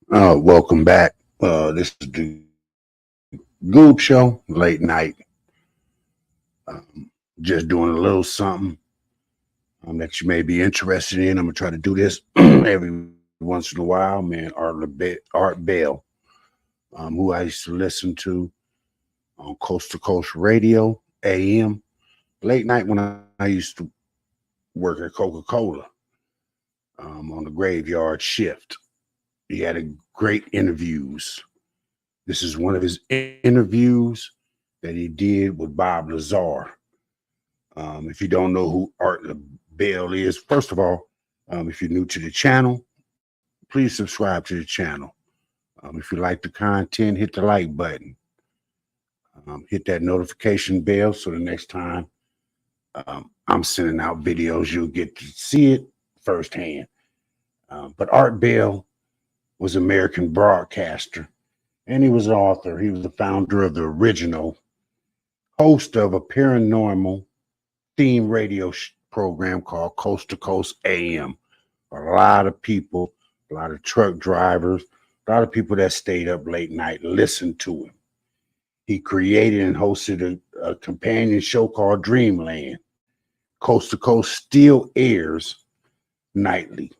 Welcome back. This is the Goob Show, late night. Just doing a little something that you may be interested in. I'm gonna try to do this every once in a while. Man, Art Bell, who I used to listen to on Coast to Coast Radio, AM, late night when I used to work at Coca-Cola on the graveyard shift. He had great interviews. This is one of his interviews that he did with Bob Lazar. If you don't know who Art Bell is, first of all, if you're new to the channel, please subscribe to the channel. If you like the content, hit the like button. Hit that notification bell so the next time I'm sending out videos, you'll get to see it firsthand. But Art Bell was an American broadcaster, and he was an author. He was the founder of the original host of a paranormal theme radio program called Coast to Coast AM. A lot of people, a lot of truck drivers, a lot of people that stayed up late night listened to him. He created and hosted a companion show called Dreamland. Coast to Coast still airs nightly.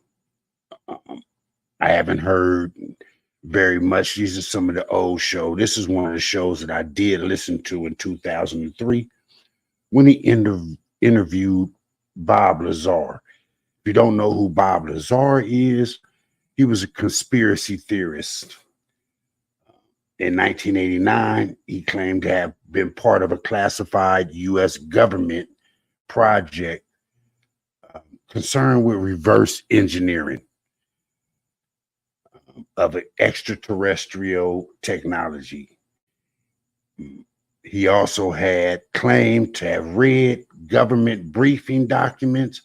I haven't heard very much. These are some of the old shows. This is one of the shows that I did listen to in 2003 when he interviewed Bob Lazar. If you don't know who Bob Lazar is, he was a conspiracy theorist. In 1989, he claimed to have been part of a classified U.S. government project concerned with reverse engineering of an extraterrestrial technology. He also had claimed to have read government briefing documents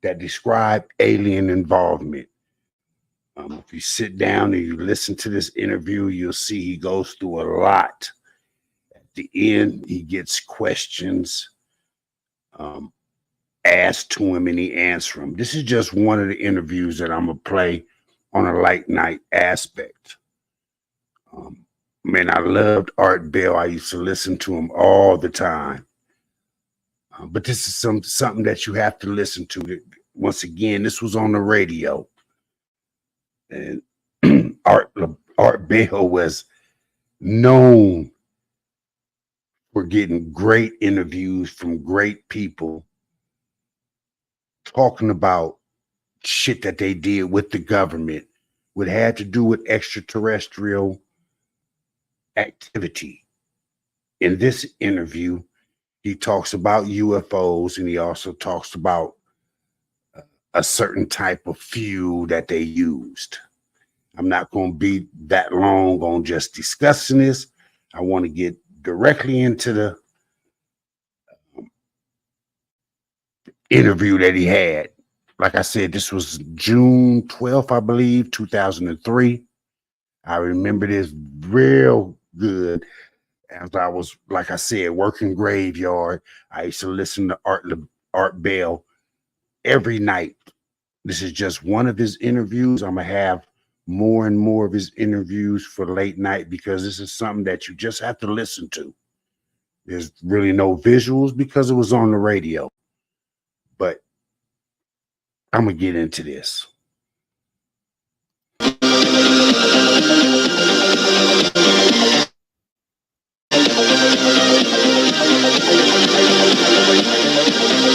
that describe alien involvement. If you sit down and you listen to this interview, you'll see he goes through a lot. At the end, he gets questions asked to him and he answers them. This is just one of the interviews that I'm going to play on a light night aspect. Man, I loved Art Bell. I used to listen to him all the time. But this is something that you have to listen to. Once again, this was on the radio. And Art Bell was known for getting great interviews from great people talking about shit that they did with the government, what had to do with extraterrestrial activity. In this interview, he talks about UFOs, and he also talks about a certain type of fuel that they used. I'm not going to be that long on just discussing this. I want to get directly into the interview that he had. Like I said, this was June 12th, I believe, 2003. I remember this real good. As I was, like I said, working graveyard, I used to listen to Art Bell every night. This is just one of his interviews. I'm going to have more and more of his interviews for late night because this is something that you just have to listen to. There's really no visuals because it was on the radio. But I'm going to get into this.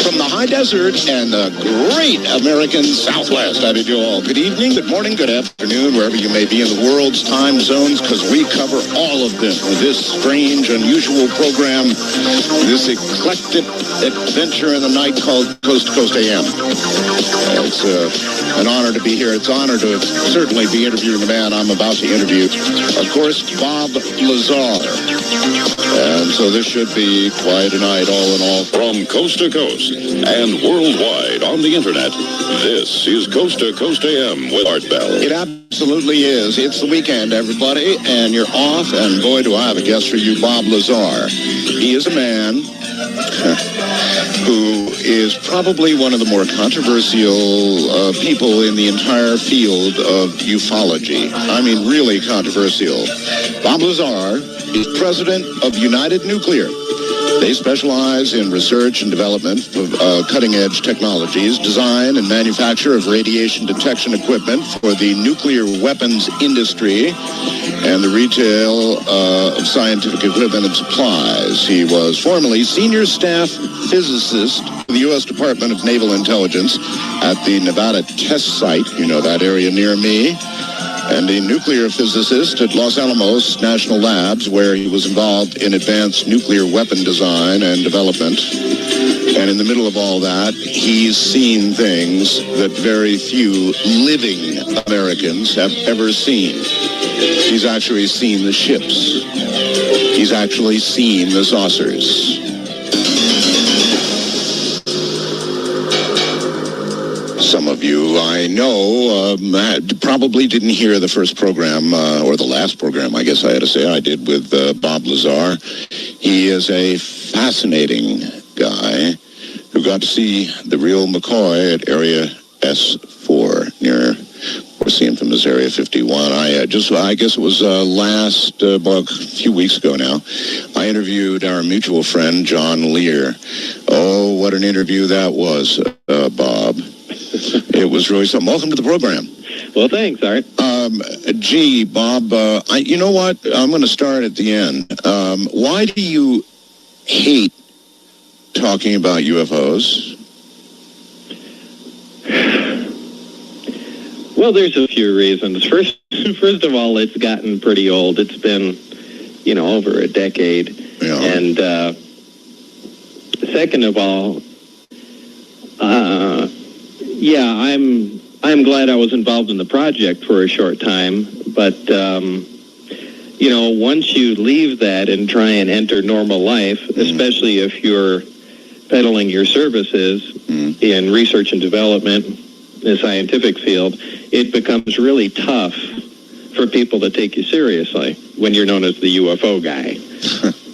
From the high desert and the great American Southwest, I bid you all good evening, good morning, good afternoon, wherever you may be in the world's time zones, because we cover all of them with this strange, unusual program, this eclectic adventure in the night called Coast to Coast AM. It's an honor to be here. It's an honor to certainly be interviewing the man I'm about to interview. Of course, Bob Lazar. And so this should be quite a night, all in all. From coast to coast and worldwide on the internet, this is Coast to Coast AM with Art Bell. It absolutely is. It's the weekend, everybody, and you're off, and boy, do I have a guest for you, Bob Lazar. He is a man who is probably one of the more controversial people in the entire field of ufology. I mean, really controversial. Bob Lazar is president of United Nuclear. They specialize in research and development of cutting-edge technologies, design and manufacture of radiation detection equipment for the nuclear weapons industry, and the retail of scientific equipment and supplies. He was formerly senior staff physicist for the U.S. Department of Naval Intelligence at the Nevada test site, you know, that area near me, and a nuclear physicist at Los Alamos National Labs, where he was involved in advanced nuclear weapon design and development. And in the middle of all that, he's seen things that very few living Americans have ever seen. He's actually seen the ships. He's actually seen the saucers. Some of you, I know, probably didn't hear the first program, or the last program, I guess I had to say, I did with Bob Lazar. He is a fascinating guy who got to see the real McCoy at Area S4 near, of course, the infamous Area 51. I guess it was about a few weeks ago now. I interviewed our mutual friend, John Lear. Oh, what an interview that was, Bob. It was really something. Welcome to the program. Well, thanks, Art. Gee, Bob, you know what? I'm going to start at the end. Why do you hate talking about UFOs? Well, there's a few reasons. First of all, it's gotten pretty old. It's been, over a decade. Yeah. And second of all, I'm glad I was involved in the project for a short time, but once you leave that and try and enter normal life, especially if you're peddling your services in research and development in the scientific field, it becomes really tough for people to take you seriously when you're known as the UFO guy.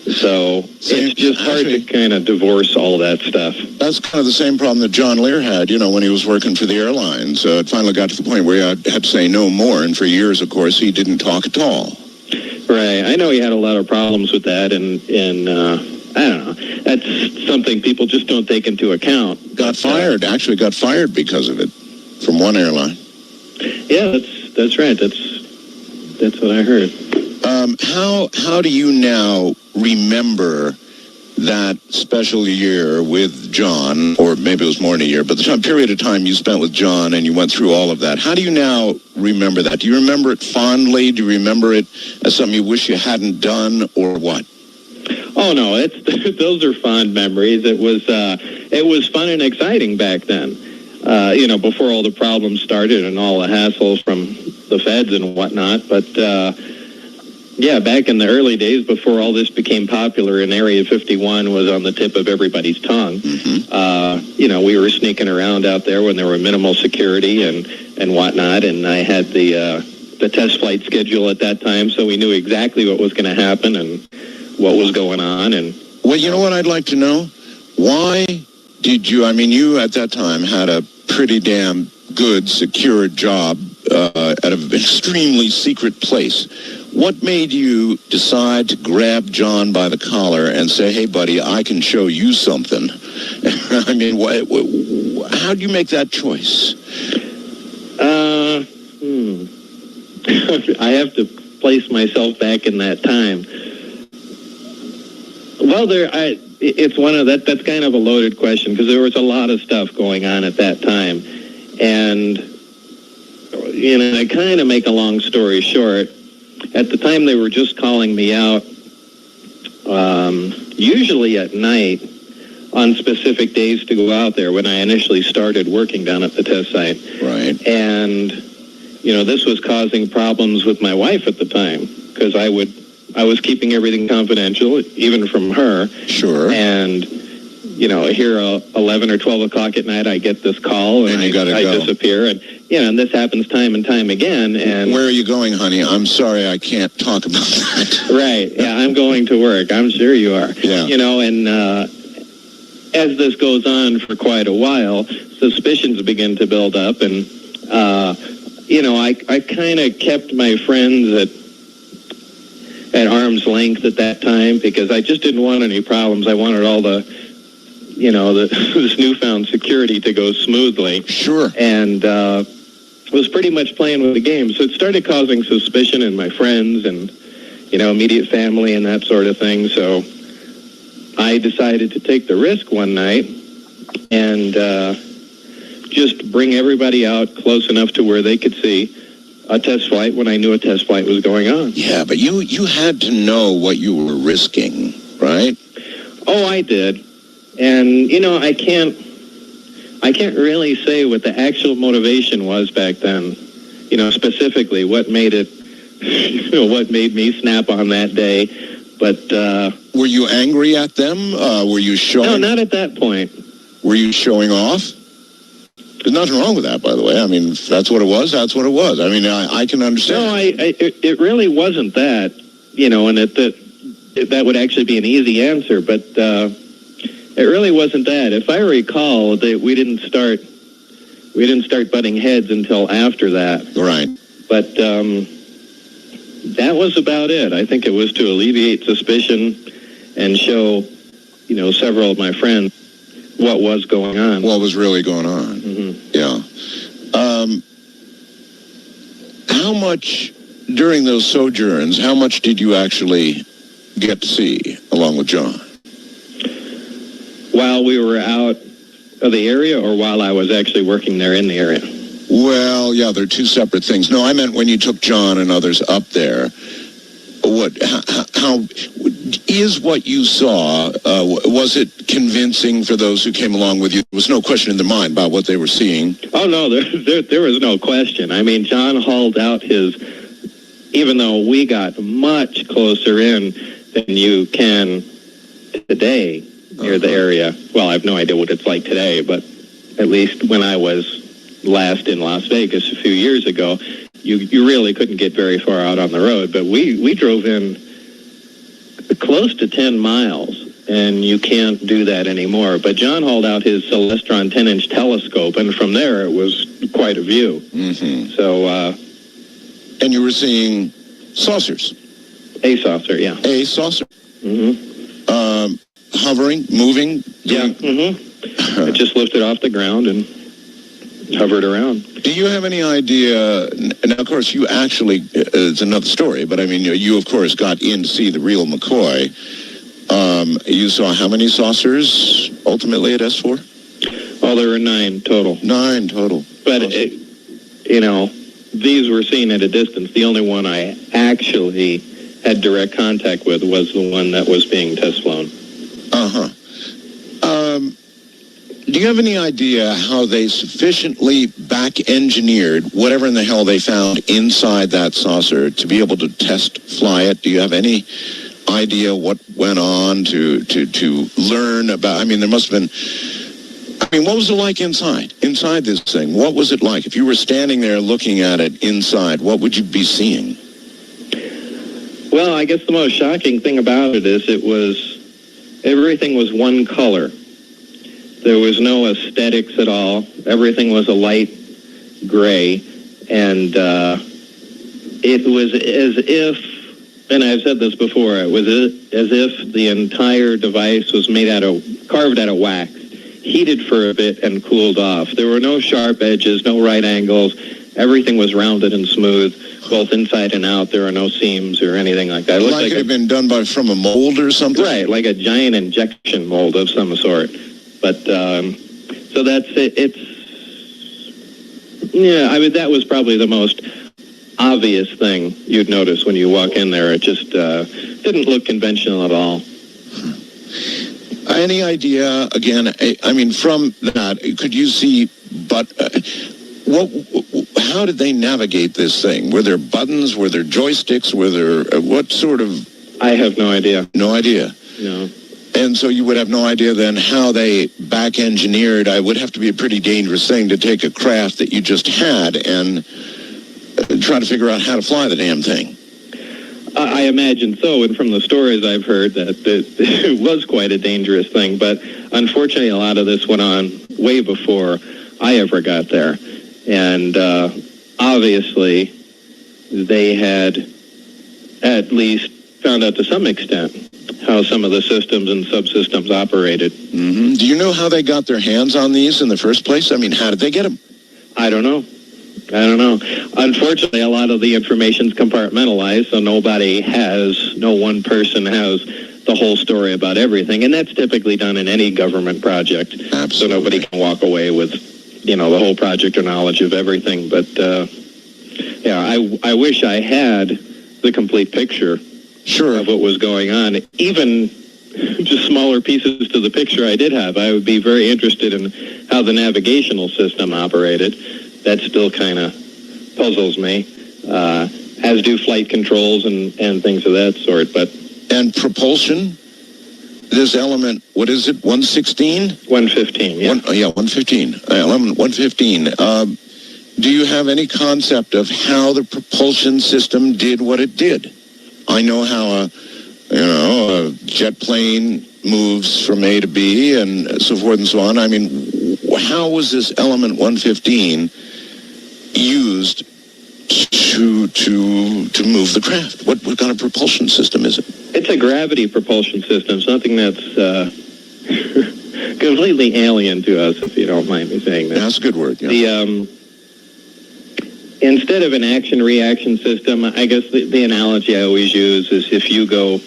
So it's just hard to kind of divorce all that stuff. That's kind of the same problem that John Lear had, when he was working for the airlines. It finally got to the point where he had to say no more, and for years, of course, he didn't talk at all. Right. I know he had a lot of problems with that, and I don't know. That's something people just don't take into account. Got fired because of it from one airline. Yeah, that's right. That's what I heard. How do you now remember that special year with John, or maybe it was more than a year, but the period of time you spent with John and you went through all of that? How do you now remember that? Do you remember it fondly? Do you remember it as something you wish you hadn't done, or what? Oh no, those are fond memories. It was fun and exciting back then. Before all the problems started and all the hassles from the feds and whatnot. But back in the early days, before all this became popular, and Area 51 was on the tip of everybody's tongue. Mm-hmm. We were sneaking around out there when there were minimal security and whatnot, and I had the test flight schedule at that time, so we knew exactly what was going to happen and what was going on. And well, you know what I'd like to know? Why did you? I mean, you at that time had a pretty damn good, secure job at an extremely secret place. What made you decide to grab John by the collar and say, "Hey, buddy, I can show you something"? I mean, how do you make that choice? I have to place myself back in that time. Well, it's one of that. That's kind of a loaded question because there was a lot of stuff going on at that time, and I kind of make a long story short. At the time, they were just calling me out, usually at night, on specific days to go out there when I initially started working down at the test site. Right. And this was causing problems with my wife at the time because I was keeping everything confidential, even from her. Sure. And, here 11 or 12 o'clock at night, I get this call, and I disappear. And this happens time and time again. And where are you going, honey? I'm sorry, I can't talk about that. Right. Yeah, I'm going to work. I'm sure you are. Yeah. as this goes on for quite a while, suspicions begin to build up, and I kind of kept my friends at arm's length at that time because I just didn't want any problems. I wanted all this newfound security to go smoothly. Sure. And was pretty much playing with the game. So it started causing suspicion in my friends and, immediate family and that sort of thing. So I decided to take the risk one night and just bring everybody out close enough to where they could see a test flight when I knew a test flight was going on. Yeah, but you had to know what you were risking, right? Oh, I did. And, I can't really say what the actual motivation was back then, specifically what made it, what made me snap on that day. But were you angry at them? Were you showing? No, not at that point. Were you showing off? There's nothing wrong with that, by the way. I mean, if that's what it was, that's what it was. I mean, I can understand. No, it really wasn't that, and that would actually be an easy answer, but it really wasn't that. If I recall, we didn't start butting heads until after that. Right. But that was about it. I think it was to alleviate suspicion and show, several of my friends what was going on. What was really going on. Mm-hmm. Yeah. How much, during those sojourns, how much did you actually get to see along with John? While we were out of the area or while I was actually working there in the area? Well, yeah, they're two separate things. No, I meant when you took John and others up there. How is what you saw, was it convincing for those who came along with you? There was no question in their mind about what they were seeing. Oh, no, there was no question. I mean, John hauled out even though we got much closer in than you can today near the area. Well, I have no idea what it's like today, but at least when I was last in Las Vegas a few years ago, you really couldn't get very far out on the road. But we drove in close to 10 miles, and you can't do that anymore. But John hauled out his Celestron 10-inch telescope, and from there it was quite a view. Mm-hmm. So, and you were seeing saucers? A saucer, yeah. A saucer? Mm-hmm. Hovering, moving? Yeah, mm-hmm. It just lifted off the ground and hovered around. Do you have any idea, and of course you actually, it's another story, but I mean, you of course got in to see the real McCoy. You saw how many saucers ultimately at S4? Oh, there were 9 total. 9 total. But, these were seen at a distance. The only one I actually had direct contact with was the one that was being test flown. Uh-huh. Do you have any idea how they sufficiently back-engineered whatever in the hell they found inside that saucer to be able to test fly it? Do you have any idea what went on to learn about? I mean, there must have been... I mean, what was it like inside this thing? What was it like? If you were standing there looking at it inside, what would you be seeing? Well, I guess the most shocking thing about it is everything was one color. There was no aesthetics at all. Everything was a light gray. And it was as if, and I've said this before, it was as if the entire device was carved out of wax, heated for a bit and cooled off. There were no sharp edges, no right angles. Everything was rounded and smooth, both inside and out. There are no seams or anything like that. It like it had been done from a mold or something? Right, like a giant injection mold of some sort. But, so that's it. That was probably the most obvious thing you'd notice when you walk in there. It just didn't look conventional at all. Any idea, again, I mean, from that, could you see, how did they navigate this thing? Were there buttons? Were there joysticks? Were there, what sort of... I have no idea. No idea? No. And so you would have no idea then how they back-engineered. I would have to be a pretty dangerous thing to take a craft that you just had and try to figure out how to fly the damn thing. I imagine so, and from the stories I've heard, that it was quite a dangerous thing. But unfortunately, a lot of this went on way before I ever got there. And obviously, they had at least found out to some extent how some of the systems and subsystems operated. Mm-hmm. Do you know how they got their hands on these in the first place? I mean, how did they get them? I don't know. Unfortunately, a lot of the information's compartmentalized, so no one person has the whole story about everything, and that's typically done in any government project. Absolutely. So nobody can walk away with, the whole project or knowledge of everything. But I wish I had the complete picture of what was going on, even just smaller pieces to the picture I did have. I would be very interested in how the navigational system operated. That still kind of puzzles me, as do flight controls and things of that sort. And propulsion, this element, what is it, 116? 115, yeah. 115. Element 115. Do you have any concept of how the propulsion system did what it did? I know how a jet plane moves from A to B and so forth and so on. I mean, how was this element 115 used to move the craft? What kind of propulsion system is it? It's a gravity propulsion system, something that's completely alien to us, if you don't mind me saying that. That's a good word, yeah. Instead of an action-reaction system, I guess the analogy I always use is if you go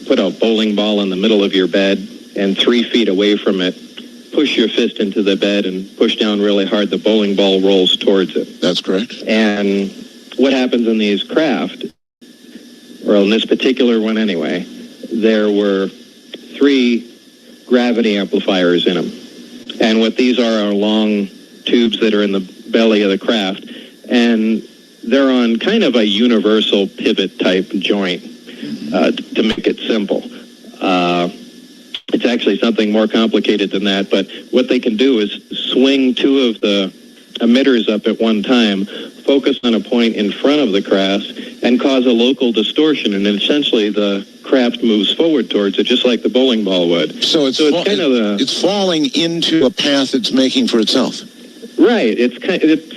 put a bowling ball in the middle of your bed and 3 feet away from it, push your fist into the bed and push down really hard, the bowling ball rolls towards it. That's correct. And what happens in these craft, or in this particular one anyway, there were 3 gravity amplifiers in them. And what these are long tubes that are in the belly of the craft, and they're on kind of a universal pivot type joint, to make it simple. It's actually something more complicated than that, but what they can do is swing 2 of the emitters up at one time, focus on a point in front of the craft, and cause a local distortion, and essentially the craft moves forward towards it, just like the bowling ball would. So it's kind of it's falling into a path it's making for itself. Right. It's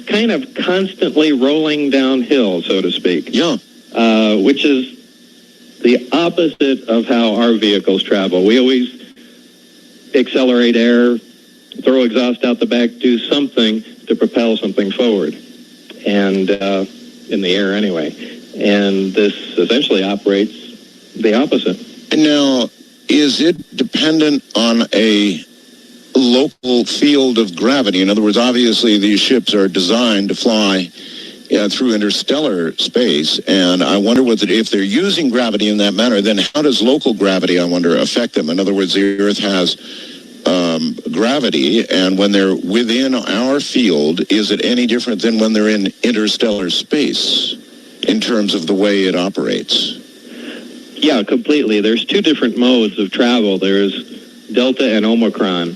kind of constantly rolling downhill, so to speak. Yeah. Which is the opposite of how our vehicles travel. We always accelerate air, throw exhaust out the back, do something to propel something forward, and in the air anyway. And this essentially operates the opposite. Now, is it dependent on a local field of gravity? In other words, obviously these ships are designed to fly through interstellar space, and I wonder if they're using gravity in that manner, then how does local gravity, I wonder, affect them? In other words, the Earth has gravity, and when they're within our field, is it any different than when they're in interstellar space in terms of the way it operates? Yeah, completely. There's 2 different modes of travel. There's Delta and Omicron.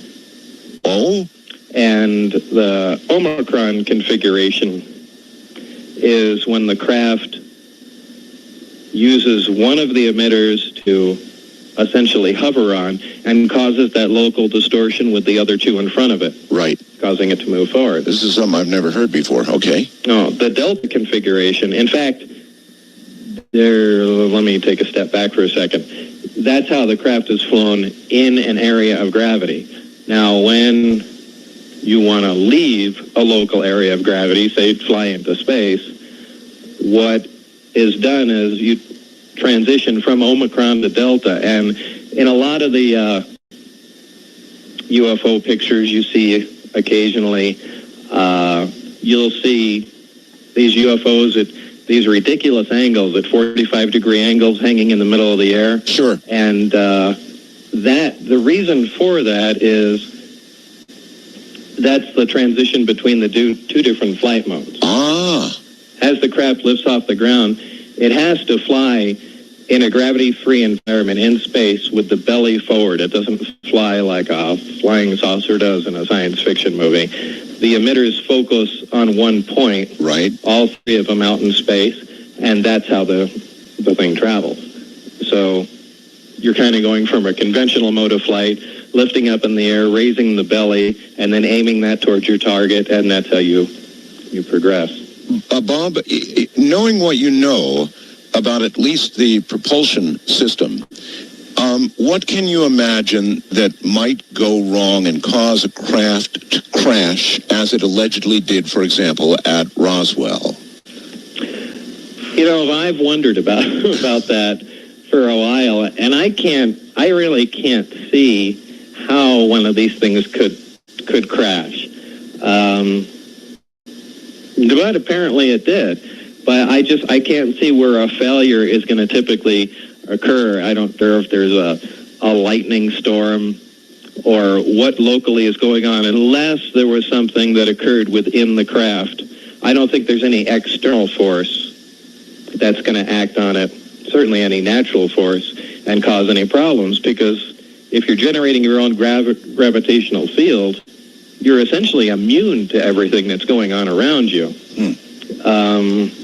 Oh? And the Omicron configuration is when the craft uses one of the emitters to essentially hover on and causes that local distortion with the other 2 in front of it. Right. Causing it to move forward. This is something I've never heard before. Okay. No, the Delta configuration, in fact, let me take a step back for a second. That's how the craft is flown in an area of gravity. Now, when you want to leave a local area of gravity, say fly into space, what is done is you transition from Omicron to Delta. And in a lot of the UFO pictures you see occasionally, you'll see these UFOs at these ridiculous angles, at 45-degree angles hanging in the middle of the air. Sure. And the reason for that is that's the transition between the 2 different flight modes. Ah. As the craft lifts off the ground, it has to fly in a gravity-free environment in space with the belly forward. It doesn't fly like a flying saucer does in a science fiction movie. The emitters focus on one point, right? All 3 of them out in space, and that's how the the thing travels. So you're kind of going from a conventional mode of flight, lifting up in the air, raising the belly, and then aiming that towards your target, and that's how you progress. Bob, knowing what you know about at least the propulsion system, what can you imagine that might go wrong and cause a craft to crash, as it allegedly did, for example, at Roswell? You know, I've wondered about that for a while, and I really can't see how one of these things could crash. But apparently it did. But I can't see where a failure is going to typically occur. I don't know if there's a lightning storm or what locally is going on, unless there was something that occurred within the craft. I don't think there's any external force that's going to act on it, certainly any natural force, and cause any problems, because if you're generating your own gravitational field, you're essentially immune to everything that's going on around you.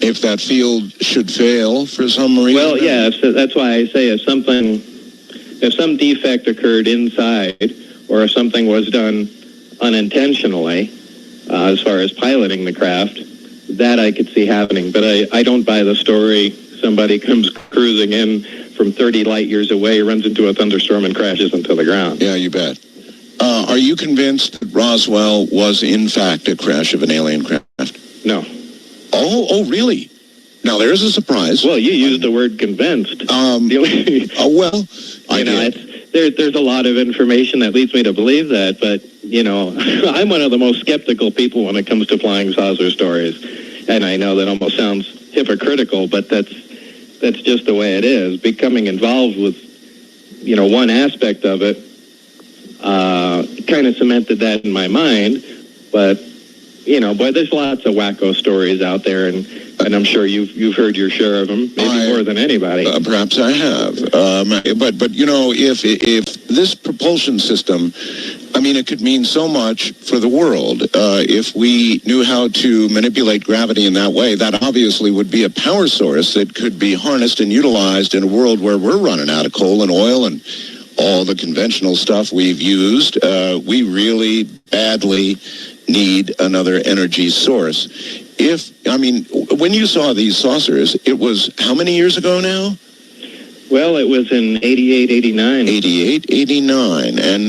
If that field should fail for some reason? Well, yeah, so that's why I say if some defect occurred inside, or if something was done unintentionally, as far as piloting the craft, that I could see happening. But I don't buy the story somebody comes cruising in from 30 light years away, runs into a thunderstorm, and crashes into the ground. Yeah, you bet. Are you convinced that Roswell was, in fact, a crash of an alien craft? No. Oh, really? Now, there's a surprise. Well, you used the word convinced. Well, I know. There's a lot of information that leads me to believe that, but, you know, I'm one of the most skeptical people when it comes to flying saucer stories. And I know that almost sounds hypocritical, but that's just the way it is. Becoming involved with, you know, one aspect of it kind of cemented that in my mind. But, you know, boy, there's lots of wacko stories out there, and I'm sure you've heard your share of them, maybe more than anybody. Perhaps I have. But you know, if this propulsion system, I mean, it could mean so much for the world. If we knew how to manipulate gravity in that way, that obviously would be a power source that could be harnessed and utilized in a world where we're running out of coal and oil and all the conventional stuff we've used. We really badly need another energy source. When you saw these saucers, it was how many years ago now? Well, it was in 88, 89. 88, 89. And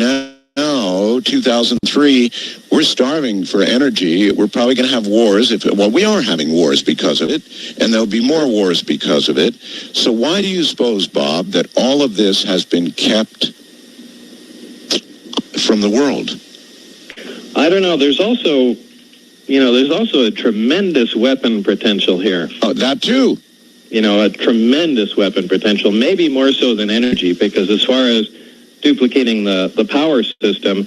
now, 2003, we're starving for energy. We're probably going to have wars. We are having wars because of it, and there'll be more wars because of it. So why do you suppose, Bob, that all of this has been kept from the world? I don't know. There's also a tremendous weapon potential here. Oh, that too. You know, a tremendous weapon potential, maybe more so than energy, because as far as duplicating the power system,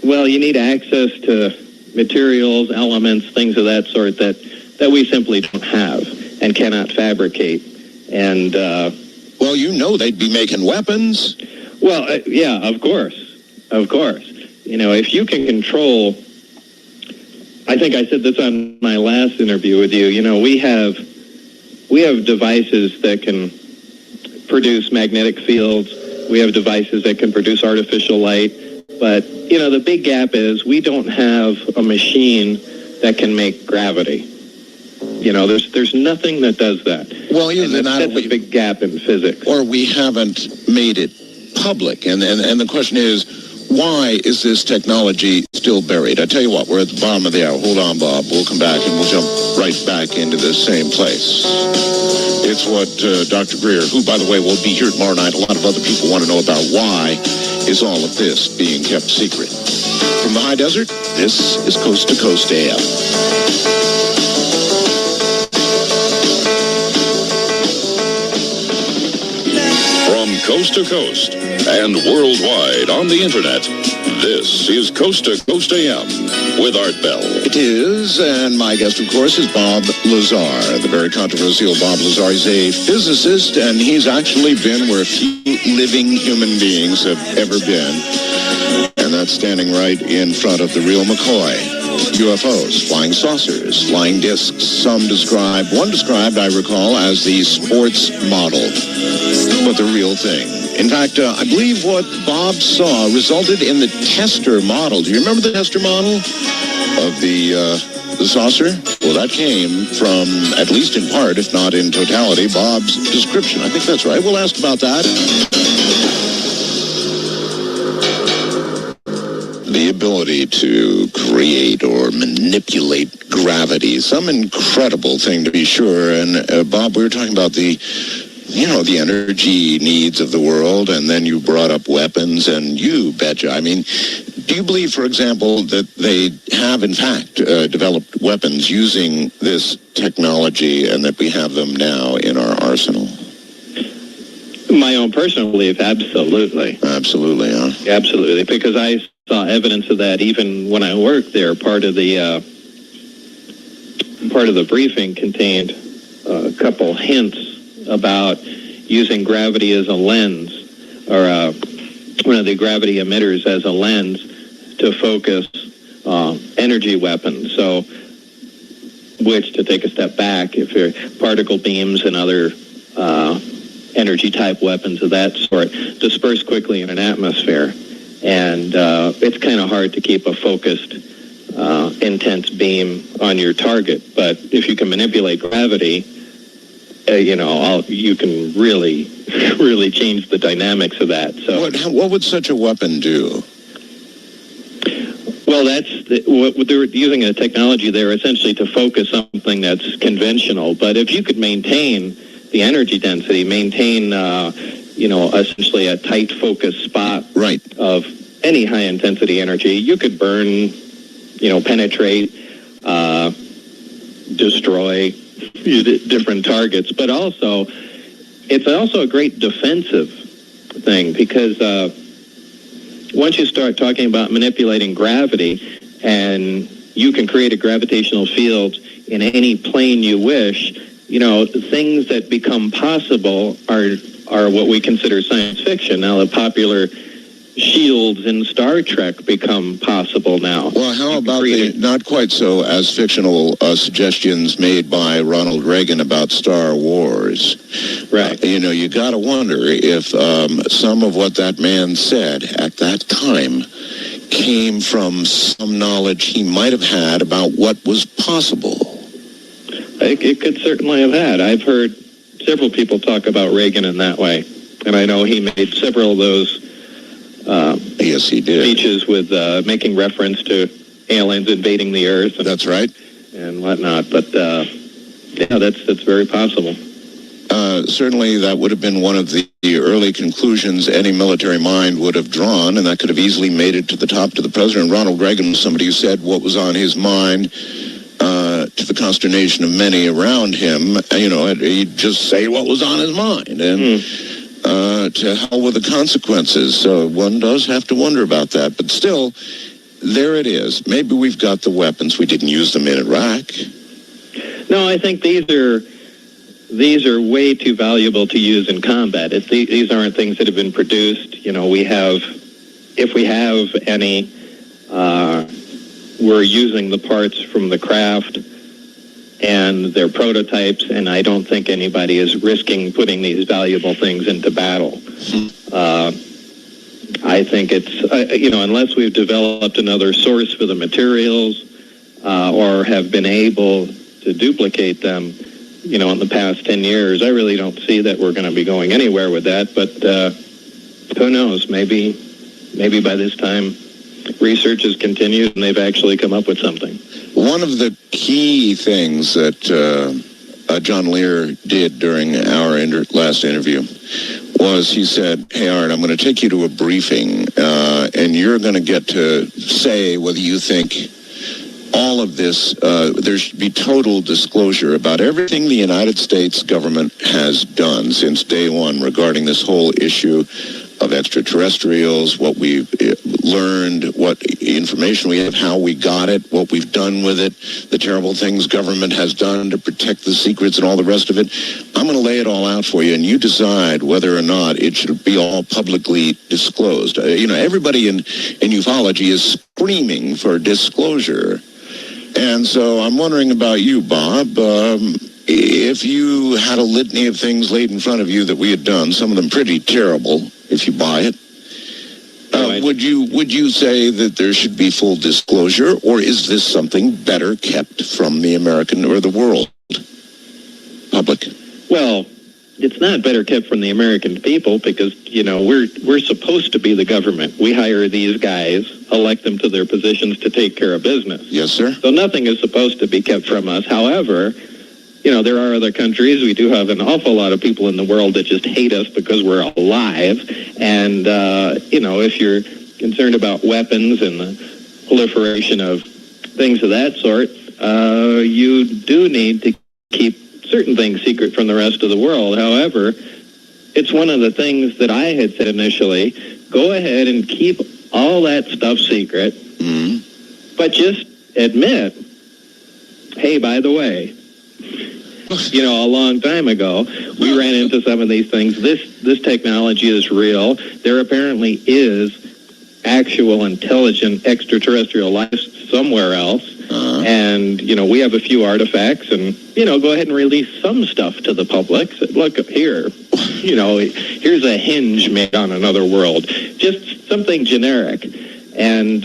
well, you need access to materials, elements, things of that sort that we simply don't have and cannot fabricate. And well, you know, they'd be making weapons. Well, yeah, of course. You know, if you can control, I think I said this on my last interview with you, you know, we have devices that can produce magnetic fields. We have devices that can produce artificial light. But, you know, the big gap is we don't have a machine that can make gravity. You know, there's nothing that does that. Well, that's a big gap in physics. Or we haven't made it public. And the question is, why is this technology still buried? I tell you what, we're at the bottom of the hour. Hold on, Bob. We'll come back and we'll jump right back into the same place. It's what Dr. Greer, who, by the way, will be here tomorrow night. A lot of other people want to know about why is all of this being kept secret. From the high desert, this is Coast to Coast AM. From coast to coast and worldwide on the internet, this is Coast to Coast AM with Art Bell. It is, and my guest, of course, is Bob Lazar, the very controversial Bob Lazar. He's a physicist, and he's actually been where few living human beings have ever been. And And that's standing right in front of the real McCoy. UFOs, flying saucers, flying discs. One described, I recall, as the sports model, but the real thing. In fact, I believe what Bob saw resulted in the tester model. Do you remember the tester model of the saucer? Well, that came from, at least in part, if not in totality, Bob's description. I think that's right. We'll ask about that. The ability to create or manipulate gravity, some incredible thing to be sure. And Bob, we were talking about the energy needs of the world, and then you brought up weapons, and you betcha. I mean, do you believe, for example, that they have, in fact, developed weapons using this technology and that we have them now in our arsenal? My own personal belief, absolutely. Absolutely, huh? Absolutely, because I saw evidence of that even when I worked there. Part of the briefing contained a couple hints about using gravity as a lens, or one of the gravity emitters as a lens to focus energy weapons. So, which, to take a step back, if you're particle beams and other energy-type weapons of that sort disperse quickly in an atmosphere, and it's kind of hard to keep a focused, intense beam on your target. But if you can manipulate gravity, you can really, really change the dynamics of that. So, what would such a weapon do? Well, what they're using a technology there essentially to focus something that's conventional. But if you could maintain the energy density, maintain, essentially a tight focus spot right. of any high intensity energy, you could burn, penetrate, destroy different targets. But also, it's also a great defensive thing, because once you start talking about manipulating gravity, and you can create a gravitational field in any plane you wish, things that become possible are what we consider science fiction. Now, the popular shields in Star Trek become possible now. Well, how about the not quite so as fictional suggestions made by Ronald Reagan about Star Wars? Right. You got to wonder if some of what that man said at that time came from some knowledge he might have had about what was possible. It could certainly have had. I've heard several people talk about Reagan in that way, and I know he made several of those yes, he did. speeches with making reference to aliens invading the Earth. That's right. And whatnot. But, that's very possible. Certainly, that would have been one of the early conclusions any military mind would have drawn, and that could have easily made it to the top to the president. Ronald Reagan was somebody who said what was on his mind, to the consternation of many around him. He'd just say what was on his mind, and to hell with the consequences. So one does have to wonder about that. But still, there it is. Maybe we've got the weapons. We didn't use them in Iraq. No, I think these are way too valuable to use in combat. These aren't things that have been produced. If we have any, we're using the parts from the craft, and they're prototypes, and I don't think anybody is risking putting these valuable things into battle. I think it's, unless we've developed another source for the materials, or have been able to duplicate them, in the past 10 years, I really don't see that we're going to be going anywhere with that. But who knows? Maybe by this time, research has continued and they've actually come up with something. One of the key things that John Lear did during our last interview was he said, "Hey, Art, I'm going to take you to a briefing, and you're going to get to say whether you think all of this, there should be total disclosure about everything the United States government has done since day one regarding this whole issue of extraterrestrials, what we've learned, what information we have, how we got it, what we've done with it, the terrible things government has done to protect the secrets and all the rest of it. I'm going to lay it all out for you, and you decide whether or not it should be all publicly disclosed. Everybody in ufology is screaming for disclosure. And so I'm wondering about you, Bob. If you had a litany of things laid in front of you that we had done, some of them pretty terrible, if you buy it, would you say that there should be full disclosure, or is this something better kept from the American or the world public? Well, it's not better kept from the American people because, we're supposed to be the government. We hire these guys, elect them to their positions to take care of business. Yes, sir. So nothing is supposed to be kept from us. However, there are other countries. We do have an awful lot of people in the world that just hate us because we're alive. And, if you're concerned about weapons and the proliferation of things of that sort, you do need to keep certain things secret from the rest of the world. However, it's one of the things that I had said initially, go ahead and keep all that stuff secret, but just admit, hey, by the way, a long time ago, we ran into some of these things. This technology is real. There apparently is actual intelligent extraterrestrial life somewhere else. And, we have a few artifacts and, go ahead and release some stuff to the public. So, look here, here's a hinge made on another world. Just something generic. And,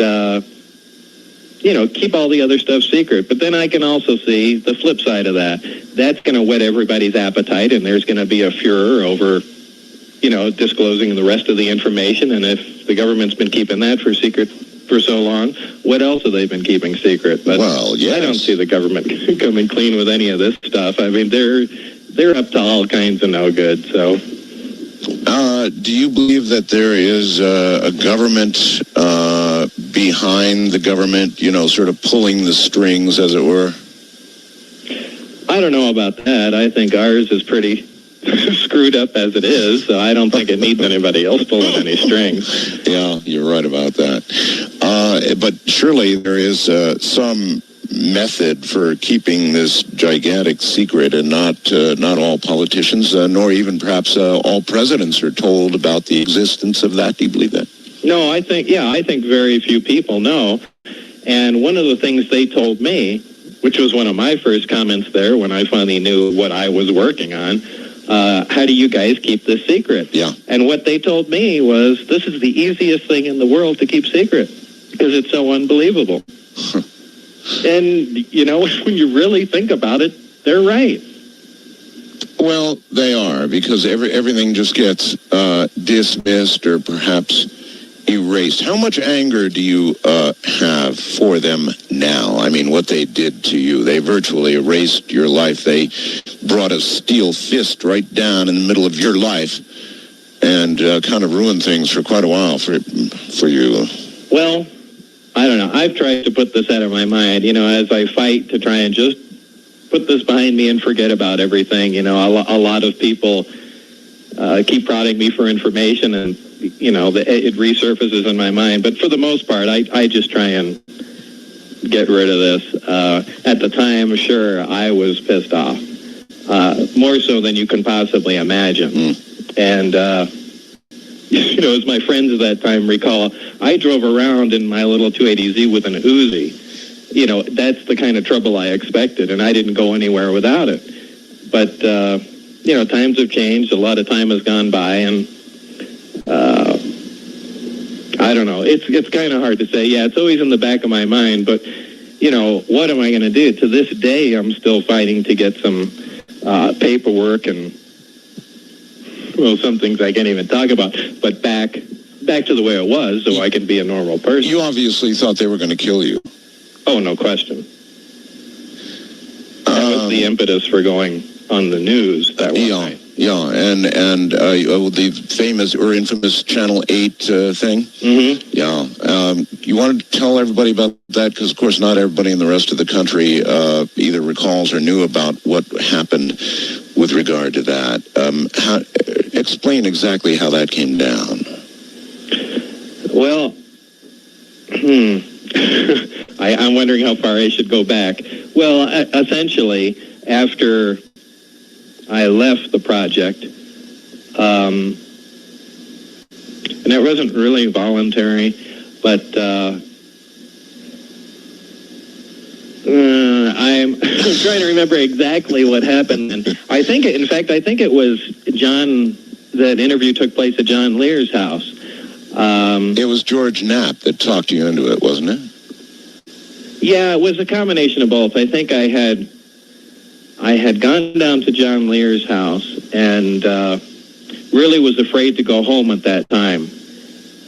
keep all the other stuff secret. But then I can also see the flip side of that. That's going to whet everybody's appetite, and there's going to be a furor over, disclosing the rest of the information. And if the government's been keeping that for secret for so long, what else have they been keeping secret? But well, yes. I don't see the government coming clean with any of this stuff. I mean, they're up to all kinds of no good. So, do you believe that there is a government behind the government, sort of pulling the strings, as it were? I don't know about that. I think ours is pretty screwed up as it is, so I don't think it needs anybody else pulling any strings. Yeah, you're right about that. But surely there is some method for keeping this gigantic secret, and not all politicians, nor even perhaps all presidents are told about the existence of that. Do you believe that? No, I think very few people know. And one of the things they told me, which was one of my first comments there when I finally knew what I was working on, how do you guys keep this secret? Yeah. And what they told me was, this is the easiest thing in the world to keep secret because it's so unbelievable. And, when you really think about it, they're right. Well, they are, because everything just gets dismissed or perhaps erased. How much anger do you have for them now? I mean, what they did to you. They virtually erased your life. They brought a steel fist right down in the middle of your life and kind of ruined things for quite a while for you. Well, I don't know. I've tried to put this out of my mind, as I fight to try and just put this behind me and forget about everything. A lot of people keep prodding me for information, and, it resurfaces in my mind. But for the most part, I just try and get rid of this. At the time, sure, I was pissed off. More so than you can possibly imagine. And, as my friends at that time recall, I drove around in my little 280Z with an Uzi. That's the kind of trouble I expected, and I didn't go anywhere without it. But, times have changed. A lot of time has gone by, and I don't know. It's kind of hard to say. Yeah, it's always in the back of my mind, but, what am I going to do? To this day, I'm still fighting to get some paperwork and, some things I can't even talk about, but back to the way it was so I can be a normal person. You obviously thought they were going to kill you. Oh, no question. That was the impetus for going on the news that one night. Yeah, and the famous or infamous Channel 8 thing? Mm-hmm. Yeah. You want to tell everybody about that? Because, of course, not everybody in the rest of the country either recalls or knew about what happened with regard to that. Explain exactly how that came down. Well, I'm wondering how far I should go back. Well, essentially, after I left the project, and it wasn't really voluntary, but I'm trying to remember exactly what happened. And I think it was John. That interview took place at John Lear's house. It was George Knapp that talked you into it, wasn't it? Yeah, it was a combination of both. I think I had gone down to John Lear's house and really was afraid to go home at that time,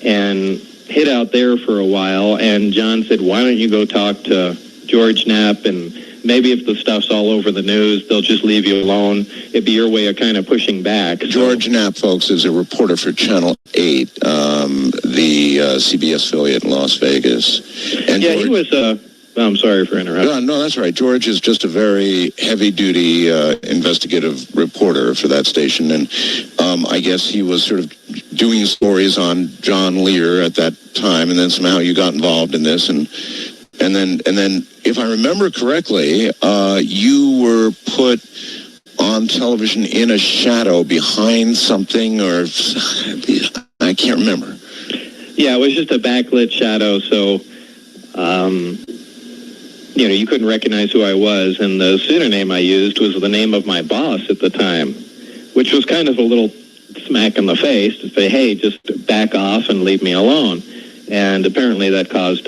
and hid out there for a while. And John said, "Why don't you go talk to George Knapp, and maybe if the stuff's all over the news, they'll just leave you alone. It'd be your way of kind of pushing back." George Knapp, folks, is a reporter for Channel 8, the CBS affiliate in Las Vegas. And yeah, George, he was I'm sorry for interrupting. No, that's right. George is just a very heavy-duty investigative reporter for that station, and I guess he was sort of doing stories on John Lear at that time, and then somehow you got involved in this, and then, if I remember correctly, you were put on television in a shadow behind something, or I can't remember. Yeah, it was just a backlit shadow, so you couldn't recognize who I was, and the pseudonym I used was the name of my boss at the time, which was kind of a little smack in the face to say, "Hey, just back off and leave me alone." And apparently that caused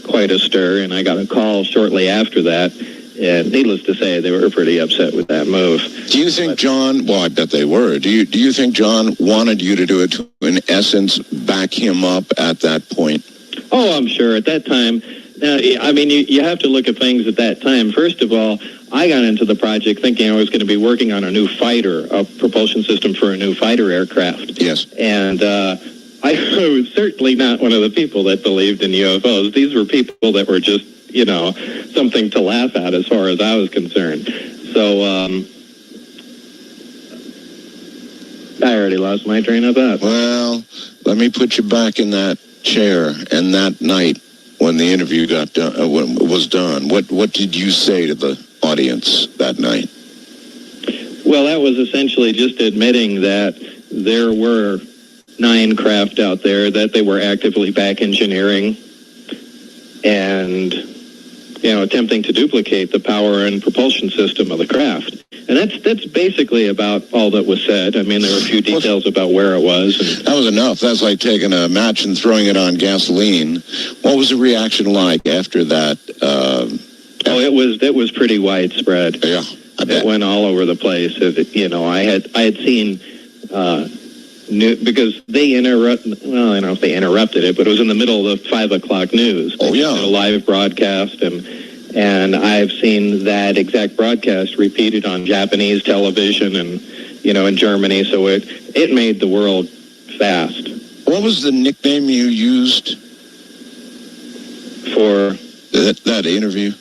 quite a stir, and I got a call shortly after that, and needless to say, they were pretty upset with that move. Do you think John, well, I bet they were, do you think John wanted you to do it to, in essence, back him up at that point? Oh, I'm sure. At that time, now, I mean, you have to look at things at that time. First of all, I got into the project thinking I was going to be working on a new fighter, a propulsion system for a new fighter aircraft. Yes. And I was certainly not one of the people that believed in UFOs. These were people that were just, something to laugh at as far as I was concerned. So I already lost my train of thought. Well, let me put you back in that chair. And that night, when the interview was done, what did you say to the audience that night? Well, that was essentially just admitting that there were 9 craft out there, that they were actively back engineering and, attempting to duplicate the power and propulsion system of the craft. And that's basically about all that was said. I mean, there were a few details about where it was. And that was enough. That's like taking a match and throwing it on gasoline. What was the reaction like after that? It was pretty widespread. Yeah, I bet. It went all over the place. I had seen because they interrupted. Well, I don't know if they interrupted it, but it was in the middle of the 5 o'clock news. Oh yeah, a live broadcast, and I've seen that exact broadcast repeated on Japanese television and in Germany. So it made the world fast. What was the nickname you used for that interview?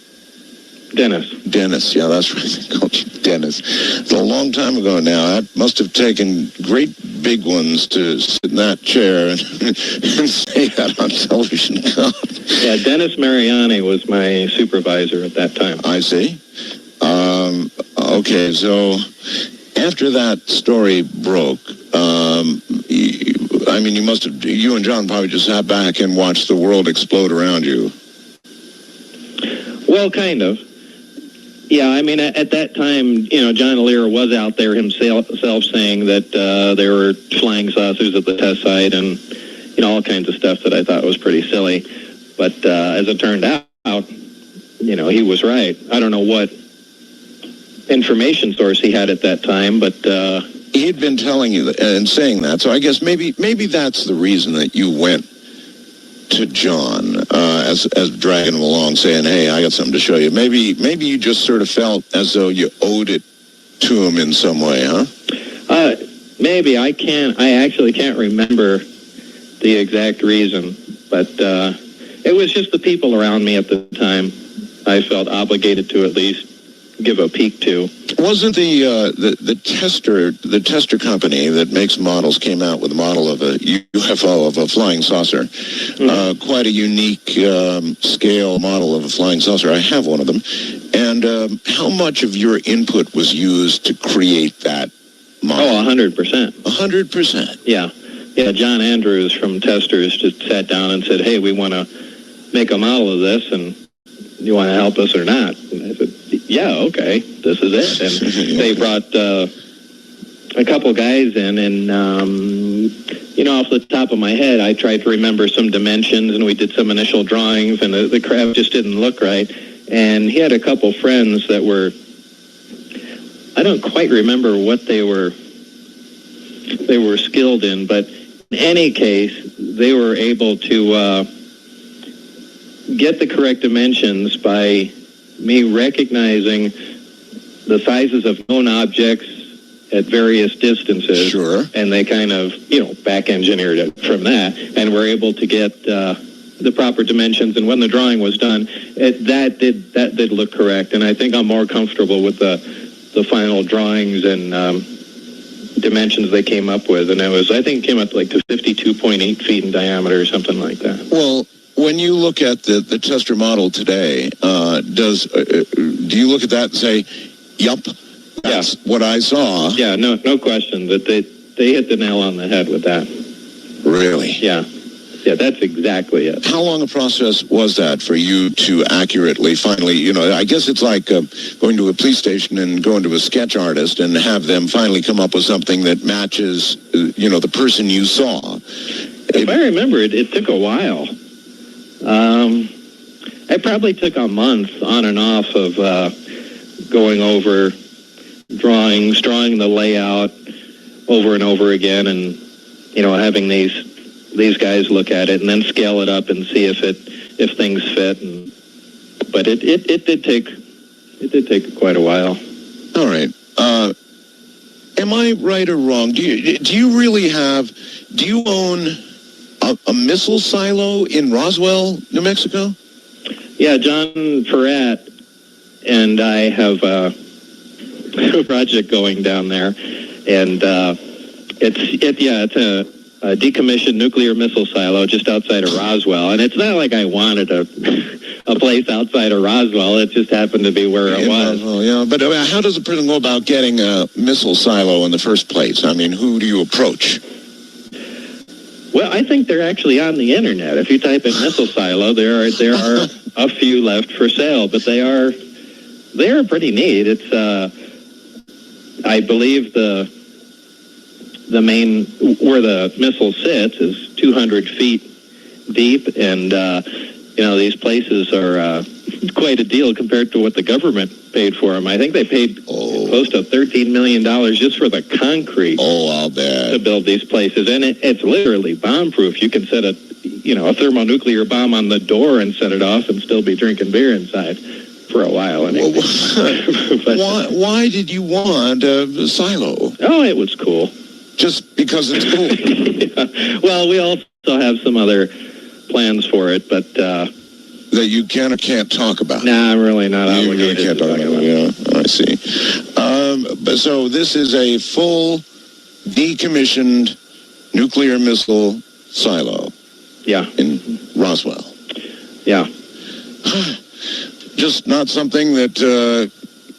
Dennis, yeah, that's right. They called you Dennis. It's a long time ago now. That must have taken great big ones to sit in that chair and say that on television. Yeah, Dennis Mariani was my supervisor at that time. I see. Okay, so after that story broke, you and John probably just sat back and watched the world explode around you. Well, kind of. Yeah, I mean, at that time, John Lear was out there himself saying that there were flying saucers at the test site and, all kinds of stuff that I thought was pretty silly. But as it turned out, he was right. I don't know what information source he had at that time, but he'd been telling you and saying that. So I guess maybe that's the reason that you went to John as dragging him along, saying, "Hey, I got something to show you." Maybe you just sort of felt as though you owed it to him in some way, huh? Maybe. I actually can't remember the exact reason, but it was just the people around me at the time I felt obligated to at least give a peek to. Wasn't the tester company that makes models came out with a model of a UFO, of a flying saucer, quite a unique scale model of a flying saucer. I have one of them. And how much of your input was used to create that model? Oh, 100%. 100%. Yeah. Yeah, John Andrews from Testers just sat down and said, hey, we want to make a model of this, and you want to help us or not? And I said, yeah, okay, this is it. And they brought a couple guys in, and, off the top of my head, I tried to remember some dimensions, and we did some initial drawings, and the craft just didn't look right. And he had a couple friends that were, I don't quite remember what they were skilled in, but in any case, they were able to get the correct dimensions by me recognizing the sizes of known objects at various distances. Sure. And they kind of, back engineered it from that, and were able to get the proper dimensions. And when the drawing was done, that did look correct. And I think I'm more comfortable with the final drawings and dimensions they came up with. And I think it came up like to 52.8 feet in diameter or something like that. Well, when you look at the tester model today, do you look at that and say, yup, that's what I saw? Yeah, no question that they hit the nail on the head with that. Really? Yeah. Yeah, that's exactly it. How long a process was that for you to accurately, finally, I guess it's like going to a police station and going to a sketch artist and have them finally come up with something that matches, the person you saw. If I remember, it took a while. It probably took a month on and off of going over drawing the layout over and over again, and having these guys look at it and then scale it up and see if things fit. But it did take quite a while. All right. Am I right or wrong? Do you own a missile silo in Roswell, New Mexico? Yeah, John Peratt and I have a project going down there, and it's a decommissioned nuclear missile silo just outside of Roswell. And it's not like I wanted a place outside of Roswell. It just happened to be where it was. Roswell, yeah. But how does a person go about getting a missile silo in the first place? I mean, who do you approach? Well, I think they're actually on the internet. If you type in missile silo, there are a few left for sale, but they are pretty neat. It's I believe the main where the missile sits is 200 feet deep, and these places are quite a deal compared to what the government paid for them. I think they paid close to $13 million just for the concrete. I'll bet. To build these places, and it's literally bomb-proof. You can set a thermonuclear bomb on the door and set it off and still be drinking beer inside for a while. Anyway. Why did you want a silo? Oh, it was cool. Just because it's cool. Yeah. Well, we also have some other plans for it, but that you can or can't talk about. Nah, I'm really not obligated to talk about. Yeah, I see. But so this is a full decommissioned nuclear missile silo. Yeah. In Roswell. Yeah. Just not something that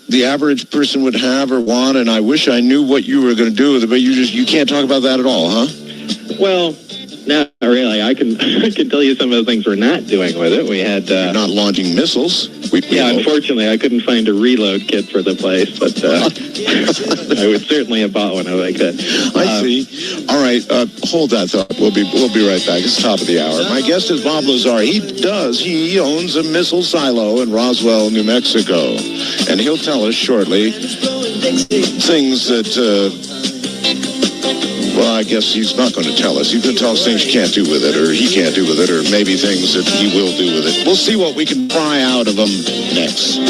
the average person would have or want, and I wish I knew what you were going to do with it, but you can't talk about that at all, huh? Well, not really. I can tell you some of the things we're not doing with it. We had You're not launching missiles. Unfortunately, I couldn't find a reload kit for the place, but I would certainly have bought one if I could. I see. All right, hold that thought. We'll be right back. It's the top of the hour. My guest is Bob Lazar. He owns a missile silo in Roswell, New Mexico, and he'll tell us shortly things that. Well, I guess he's not going to tell us. He's going to tell us things you can't do with it, or he can't do with it, or maybe things that he will do with it. We'll see what we can pry out of him next.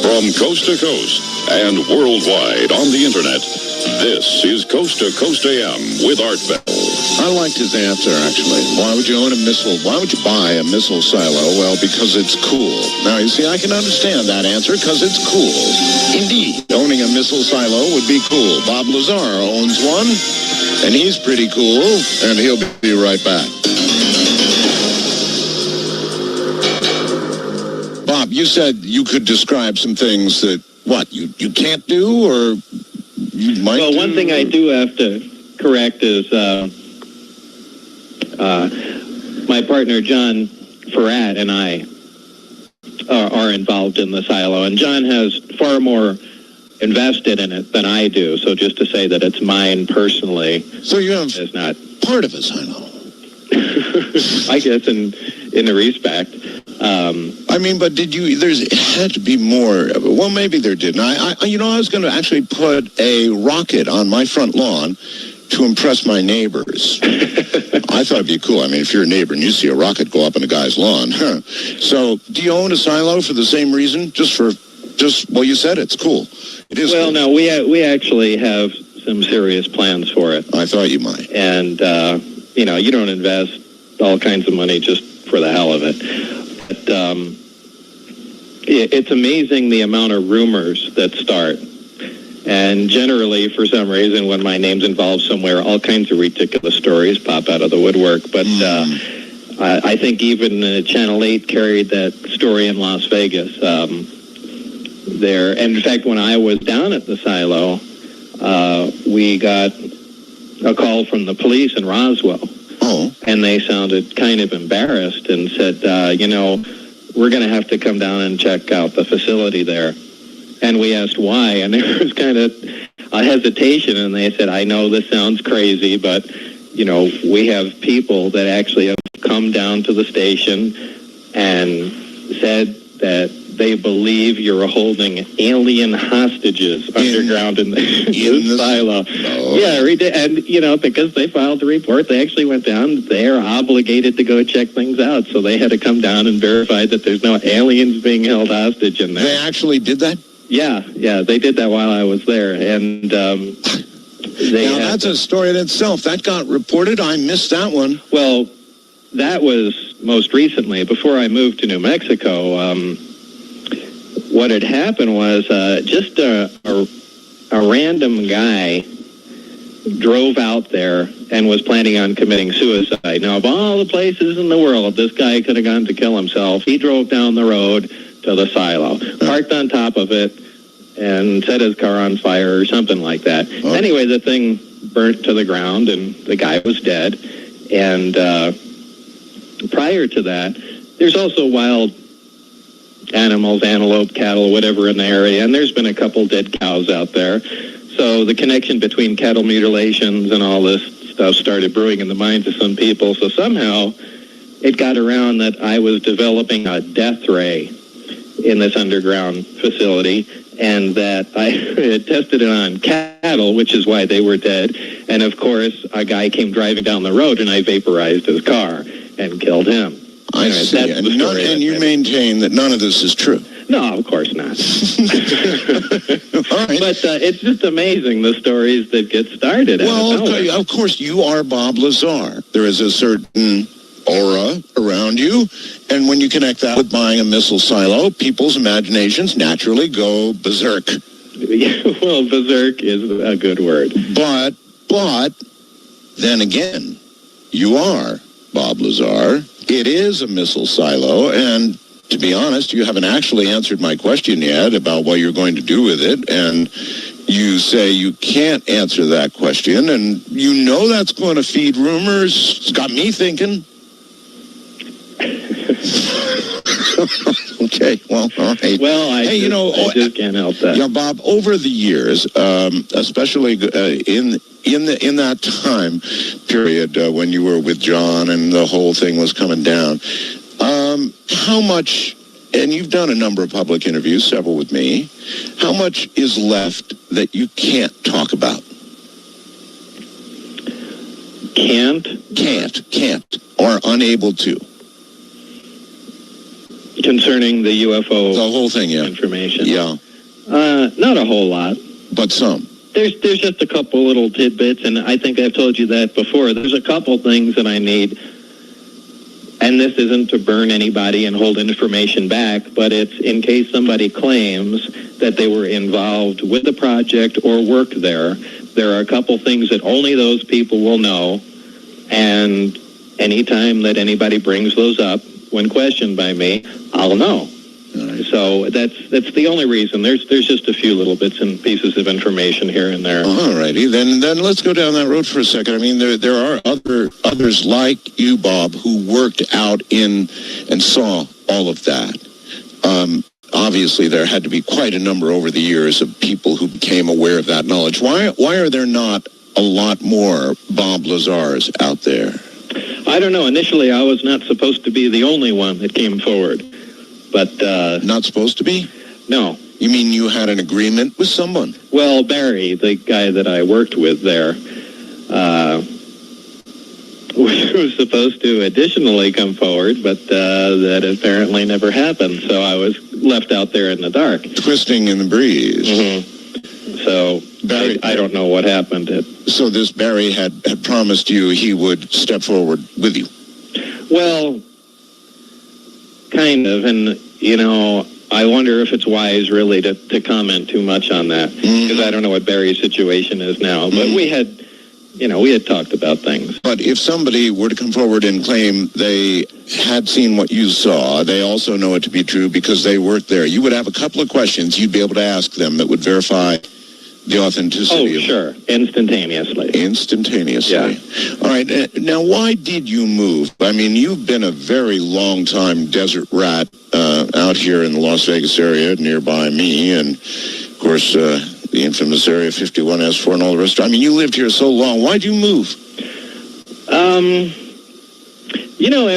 From coast to coast and worldwide on the internet, this is Coast to Coast AM with Art Bell. I liked his answer, actually. Why would you own a missile? Why would you buy a missile silo? Well, because it's cool. Now, you see, I can understand that answer, because it's cool. Indeed, owning a missile silo would be cool. Bob Lazar owns one, and he's pretty cool, and he'll be right back. Bob, you said you could describe some things that, you can't do, or you might Well, do? one thing I do have to correct is my partner, John Farrat, and I are involved in the silo, and John has far more invested in it than I do. So just to say that it's mine personally, So you have is not, part of a silo. I guess, in a respect. I mean, but did you? It had to be more. Well, maybe there didn't. I was going to actually put a rocket on my front lawn to impress my neighbors. I thought it'd be cool. I mean, if you're a neighbor and you see a rocket go up on a guy's lawn, huh? So, do you own a silo for the same reason? Well, you said it's cool. It is. Well, cool. no, we actually have some serious plans for it, I thought you might. and you don't invest all kinds of money just for the hell of it. But it's amazing the amount of rumors that start. And generally, for some reason, when my name's involved somewhere, all kinds of ridiculous stories pop out of the woodwork. But I think even Channel 8 carried that story in Las Vegas. There, and in fact, when I was down at the silo, we got a call from the police in Roswell. Oh. And they sounded kind of embarrassed and said, we're going to have to come down and check out the facility there. And we asked why, and there was kind of a hesitation, and they said, I know this sounds crazy, but, we have people that actually have come down to the station and said that they believe you're holding alien hostages underground in the silo. No. Yeah, and, because they filed the report, they actually went down. They are obligated to go check things out, so they had to come down and verify that there's no aliens being held hostage in there. They actually did that? Yeah, they did that while I was there, and that's a story in itself. That got reported. I missed that one. Well, that was most recently, before I moved to New Mexico. What had happened was just a random guy drove out there and was planning on committing suicide. Now, of all the places in the world this guy could have gone to kill himself, he drove down the road to the silo, parked on top of it, and set his car on fire or something like that. Oh. Anyway, the thing burnt to the ground, and the guy was dead. And prior to that, there's also wild animals, antelope, cattle, whatever in the area, and there's been a couple dead cows out there. So the connection between cattle mutilations and all this stuff started brewing in the minds of some people. So somehow it got around that I was developing a death ray in this underground facility, and that I had tested it on cattle, which is why they were dead. And of course, a guy came driving down the road, and I vaporized his car and killed him. I see. That's the story. And you maintain that none of this is true. No, of course not. All right. But it's just amazing, the stories that get started. Well, of course, you are Bob Lazar. There is a certain aura around you, and when you connect that with buying a missile silo, people's imaginations naturally go berserk. Well, berserk is a good word. But then again, you are Bob Lazar. It is a missile silo, and to be honest, you haven't actually answered my question yet about what you're going to do with it, and you say you can't answer that question, and you know that's going to feed rumors. It's got me thinking. Okay, well, all right. Well, I just can't help that. Yeah, Bob, over the years, especially in that time period when you were with John and the whole thing was coming down, how much, and you've done a number of public interviews, several with me, how much is left that you can't talk about? Can't, or unable to? Concerning the UFO The whole thing, yeah. information. Yeah. Not a whole lot. But some. There's just a couple little tidbits, and I think I've told you that before. There's a couple things that I need And this isn't to burn anybody and hold information back, but it's in case somebody claims that they were involved with the project or worked there. There are a couple things that only those people will know, and anytime that anybody brings those up when questioned by me, I'll know. Right. So that's the only reason. There's just a few little bits and pieces of information here and there. All righty, then let's go down that road for a second. I mean, there are others like you, Bob, who worked out in and saw all of that. Obviously, there had to be quite a number over the years of people who became aware of that knowledge. Why are there not a lot more Bob Lazars out there? I don't know. Initially, I was not supposed to be the only one that came forward. But Not supposed to be? no. You mean you had an agreement with someone? Well, Barry, the guy that I worked with there, was supposed to additionally come forward, but that apparently never happened. So I was left out there in the dark. Twisting in the breeze. Mm-hmm. So Barry, I don't know what happened. So this Barry had promised you he would step forward with you. Well, kind of, and I wonder if it's wise really to comment too much on that, because I don't know what Barry's situation is now. But we had talked about things. But if somebody were to come forward and claim they had seen what you saw, they also know it to be true because they worked there, you would have a couple of questions you'd be able to ask them that would verify the authenticity of it. Sure, instantaneously. Instantaneously. Yeah. All right. Now, why did you move? I mean, you've been a very long time desert rat out here in the Las Vegas area nearby me, and of course the infamous Area 51S4 and all the rest. I mean, you lived here so long. Why'd you move?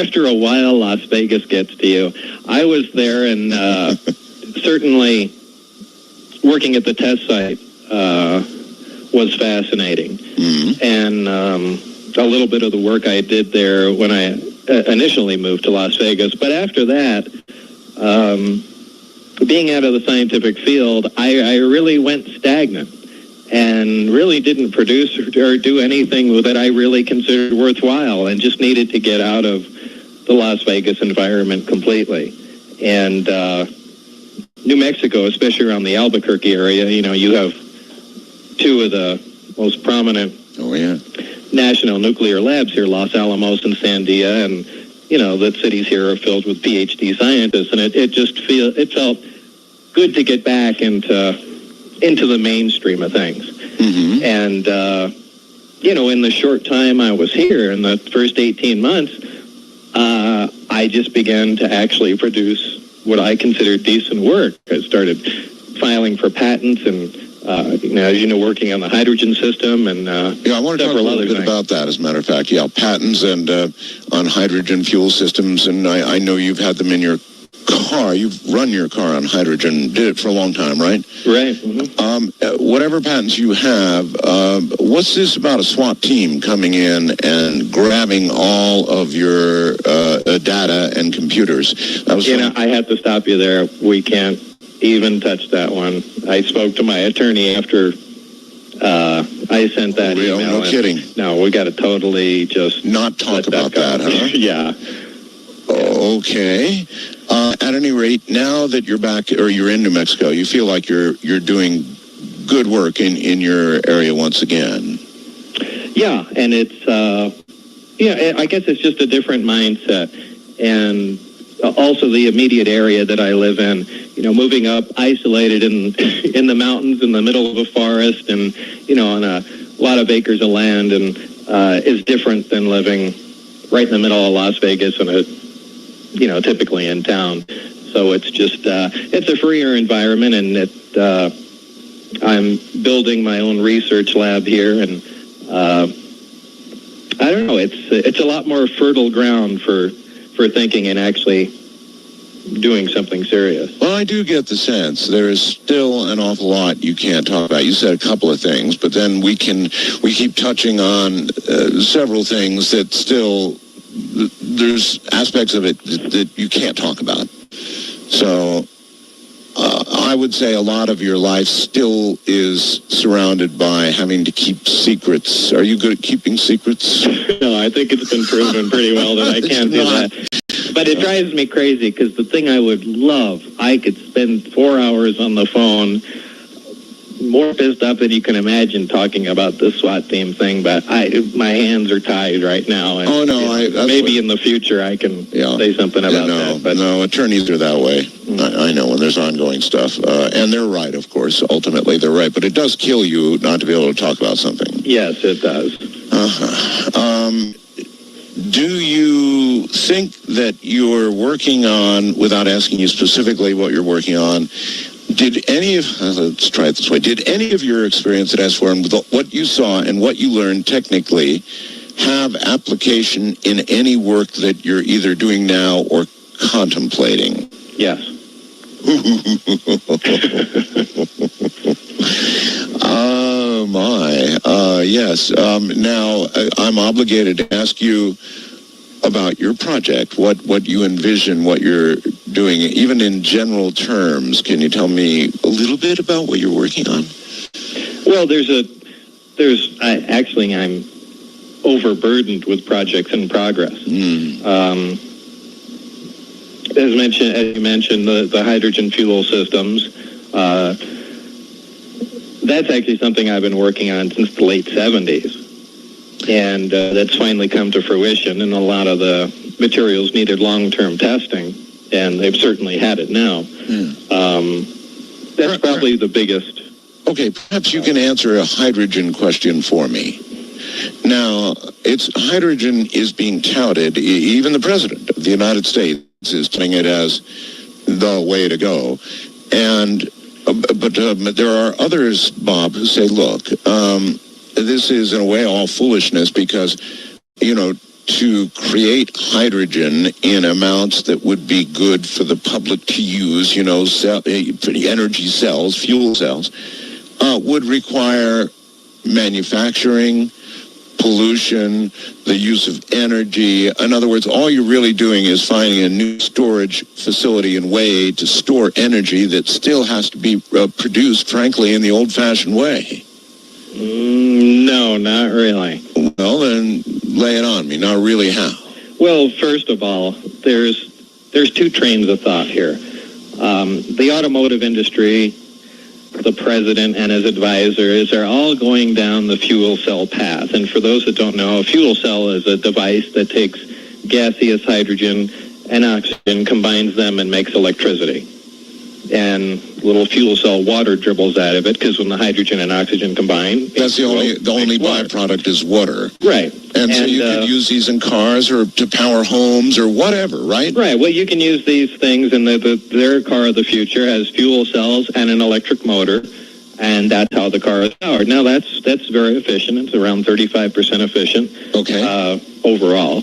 After a while, Las Vegas gets to you. I was there, and certainly working at the test site was fascinating. Mm-hmm. And a little bit of the work I did there when I initially moved to Las Vegas. But after that, being out of the scientific field, I really went stagnant and really didn't produce or do anything that I really considered worthwhile, and just needed to get out of the Las Vegas environment completely. And New Mexico, especially around the Albuquerque area, you have two of the most prominent national nuclear labs here, Los Alamos and Sandia, and the cities here are filled with PhD scientists, and it felt good to get back into the mainstream of things. Mm-hmm. And in the short time I was here, in the first 18 months, I just began to actually produce what I considered decent work. I started filing for patents and working on the hydrogen system, and I want to talk a little bit about that, as a matter of fact. Yeah, patents and on hydrogen fuel systems, and I know you've had them in your car. You've run your car on hydrogen, did it for a long time, right? Right. Mm-hmm. Whatever patents you have, what's this about a SWAT team coming in and grabbing all of your data and computers? I have to stop you there. We can't even touch that one. I spoke to my attorney after I sent that email. No kidding. No, we got to totally just not talk about that, huh? Yeah. Okay. At any rate, now that you're back, or you're in New Mexico, you feel like you're doing good work in your area once again. Yeah, and it's I guess it's just a different mindset, and also the immediate area that I live in. Moving up, isolated in the mountains, in the middle of a forest, and on a lot of acres of land, and is different than living right in the middle of Las Vegas and typically in town. So it's just it's a freer environment, and I'm building my own research lab here, and I don't know. It's a lot more fertile ground for thinking and actually doing something serious. Well, I do get the sense there is still an awful lot you can't talk about. You said a couple of things, but then we keep touching on several things that still there's aspects of it that you can't talk about. So I would say a lot of your life still is surrounded by having to keep secrets. Are you good at keeping secrets? No, I think it's been proven pretty well that I can't do that. But it drives me crazy because the thing I would love, I could spend 4 hours on the phone, more pissed off than you can imagine, talking about this SWAT team thing. But my hands are tied right now. And, maybe in the future I can say something about that. But no, attorneys are that way. I know when there's ongoing stuff, and they're right, of course. Ultimately, they're right, but it does kill you not to be able to talk about something. Yes, it does. Do you think that you're working on, without asking you specifically what you're working on, let's try it this way, did any of your experience at S4 and what you saw and what you learned technically have application in any work that you're either doing now or contemplating? Yes. Oh, my. Yes. Now, I'm obligated to ask you about your project, what you envision, what you're doing, even in general terms. Can you tell me a little bit about what you're working on? Well, I'm overburdened with projects in progress. As you mentioned, the hydrogen fuel systems. That's actually something I've been working on since the late 70s. And that's finally come to fruition, and a lot of the materials needed long-term testing, and they've certainly had it now. That's probably the biggest. Okay, perhaps you can answer a hydrogen question for me. Now, hydrogen is being touted, even the President of the United States is touting it as the way to go. And but there are others, Bob, who say, look, this is in a way all foolishness because, to create hydrogen in amounts that would be good for the public to use, energy cells, fuel cells, would require manufacturing, pollution, the use of energy. In other words, all you're really doing is finding a new storage facility and way to store energy that still has to be produced, frankly, in the old-fashioned way. No, not really. Well, then lay it on me. Not really how? Well, first of all, there's two trains of thought here. The automotive industry, the president and his advisors are all going down the fuel cell path. And for those that don't know, a fuel cell is a device that takes gaseous hydrogen and oxygen, combines them, and makes electricity. And little fuel cell water dribbles out of it because when the hydrogen and oxygen combine, that's the only byproduct is water. Right. And so you could use these in cars or to power homes or whatever, right? Right. Well, you can use these things, and their car of the future has fuel cells and an electric motor, and that's how the car is powered. Now, that's very efficient. It's around 35% efficient overall,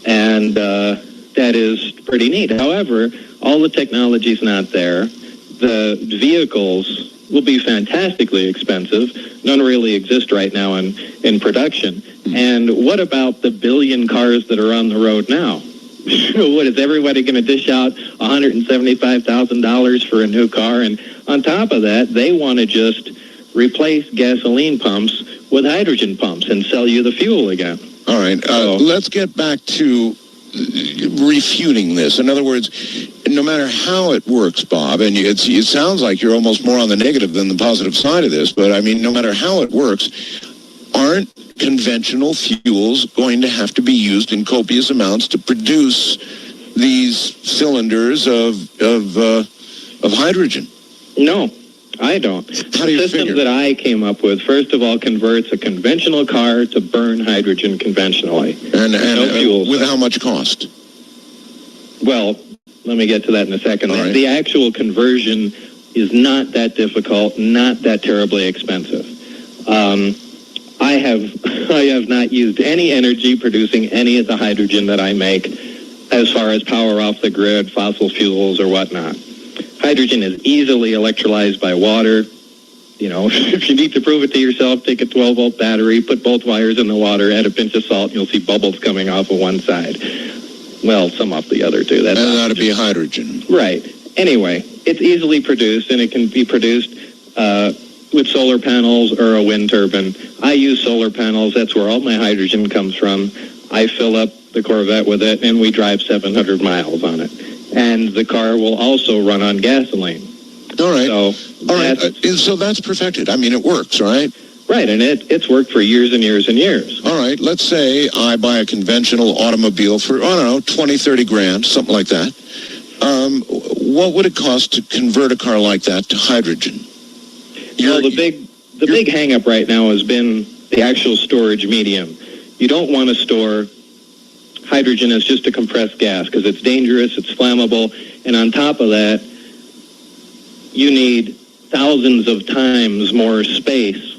and that is pretty neat. However, all the technology's not there. The vehicles will be fantastically expensive. None really exist right now in production. And what about the billion cars that are on the road now? What, is everybody going to dish out $175,000 for a new car? And on top of that, they want to just replace gasoline pumps with hydrogen pumps and sell you the fuel again. All right. Let's get back to refuting this. In other words, no matter how it works, Bob, and it sounds like you're almost more on the negative than the positive side of this, but I mean, no matter how it works, aren't conventional fuels going to have to be used in copious amounts to produce these cylinders of hydrogen? No, I don't. How do you figure? The system that I came up with, first of all, converts a conventional car to burn hydrogen conventionally. And with how much cost? Well, let me get to that in a second. Right. The actual conversion is not that difficult, not that terribly expensive. I have not used any energy producing any of the hydrogen that I make as far as power off the grid, fossil fuels, or whatnot. Hydrogen is easily electrolyzed by water. If you need to prove it to yourself, take a 12-volt battery, put both wires in the water, add a pinch of salt, and you'll see bubbles coming off of one side. Well, some off the other, too. That ought to be hydrogen. Right. Anyway, it's easily produced, and it can be produced with solar panels or a wind turbine. I use solar panels. That's where all my hydrogen comes from. I fill up the Corvette with it, and we drive 700 miles on it. And the car will also run on gasoline. All right. So All right. So that's perfected. I mean, it works, right? Right, and it's worked for years and years and years. All right. Let's say I buy a conventional automobile for, I don't know, 20, 30 grand, something like that. What would it cost to convert a car like that to hydrogen? Well, the big hang-up right now has been the actual storage medium. You don't want to store hydrogen as just a compressed gas because it's dangerous, it's flammable, and on top of that, you need thousands of times more space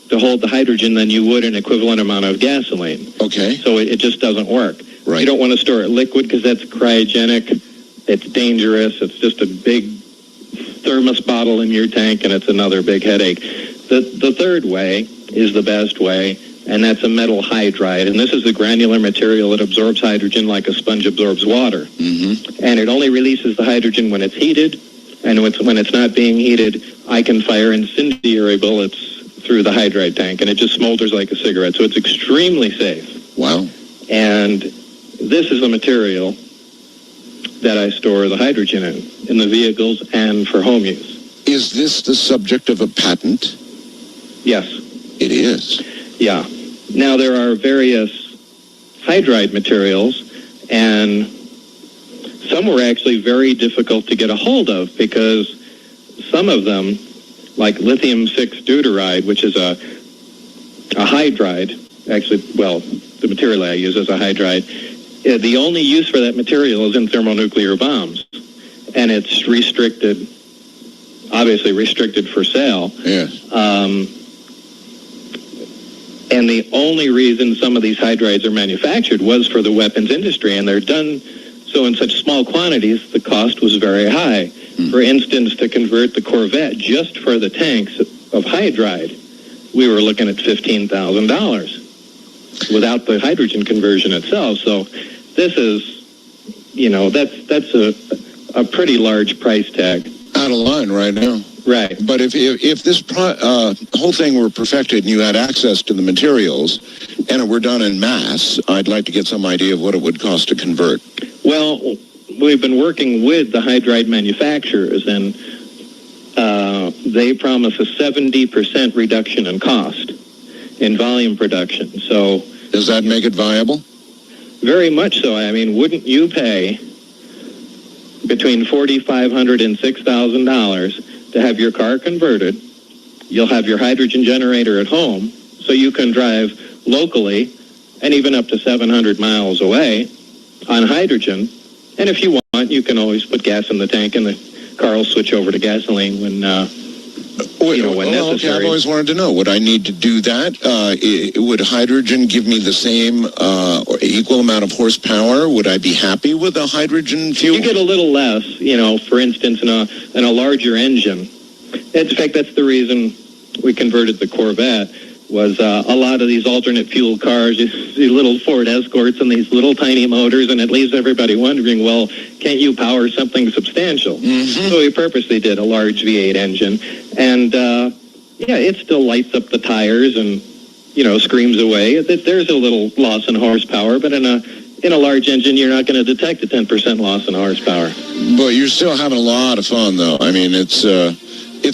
to hold the hydrogen than you would an equivalent amount of gasoline. Okay. So it just doesn't work. Right. You don't want to store it liquid because that's cryogenic. It's dangerous. It's just a big thermos bottle in your tank, and it's another big headache. The third way is the best way, and that's a metal hydride. And this is the granular material that absorbs hydrogen like a sponge absorbs water. Mm-hmm. And it only releases the hydrogen when it's heated, and when it's not being heated, I can fire incendiary bullets through the hydride tank, and it just smolders like a cigarette. So it's extremely safe. Wow. And this is the material that I store the hydrogen in the vehicles and for home use. Is this the subject of a patent? Yes. It is. Yeah. Now, there are various hydride materials, and some were actually very difficult to get a hold of because some of them, like lithium-6 deuteride, which is a hydride, actually, well, the material I use is a hydride. The only use for that material is in thermonuclear bombs, and it's restricted, obviously restricted for sale. Yes. And the only reason some of these hydrides are manufactured was for the weapons industry, and they're done so in such small quantities, the cost was very high. For instance, to convert the Corvette just for the tanks of hydride, we were looking at $15,000 without the hydrogen conversion itself. So this is, that's a pretty large price tag. Out of line right now. Right. But if this whole thing were perfected and you had access to the materials and it were done in mass, I'd like to get some idea of what it would cost to convert. Well, we've been working with the hydride manufacturers, and they promise a 70% reduction in cost in volume production. So does that make it viable? Very much so. I mean, wouldn't you pay between $4,500 and $6,000 to have your car converted? You'll have your hydrogen generator at home, so you can drive locally and even up to 700 miles away on hydrogen. And if you want, you can always put gas in the tank, and the car will switch over to gasoline when necessary. Okay, I've always wanted to know, would I need to do that? Would hydrogen give me the same or equal amount of horsepower? Would I be happy with a hydrogen fuel? You get a little less, for instance, in a larger engine. In fact, that's the reason we converted the Corvette, was a lot of these alternate fuel cars, you see little Ford Escorts and these little tiny motors, and it leaves everybody wondering, well, can't you power something substantial? Mm-hmm. So we purposely did a large V8 engine, and it still lights up the tires and, screams away. There's a little loss in horsepower, but in a large engine, you're not going to detect a 10% loss in horsepower. But you're still having a lot of fun, though. I mean, it's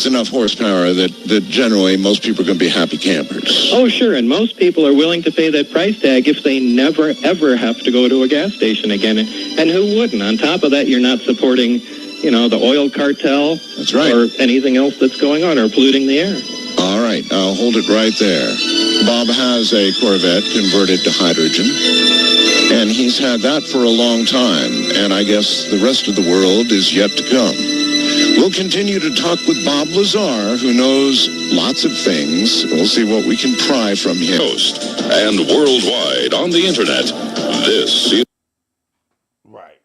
enough horsepower that generally most people are going to be happy campers. Oh, sure, and most people are willing to pay that price tag if they never, ever have to go to a gas station again. And who wouldn't? On top of that, you're not supporting, the oil cartel. That's right. Or anything else that's going on or polluting the air. All right, I'll hold it right there. Bob has a Corvette converted to hydrogen, and he's had that for a long time, and I guess the rest of the world is yet to come. We'll continue to talk with Bob Lazar, who knows lots of things. We'll see what we can pry from him. Coast and worldwide on the internet. This is Right.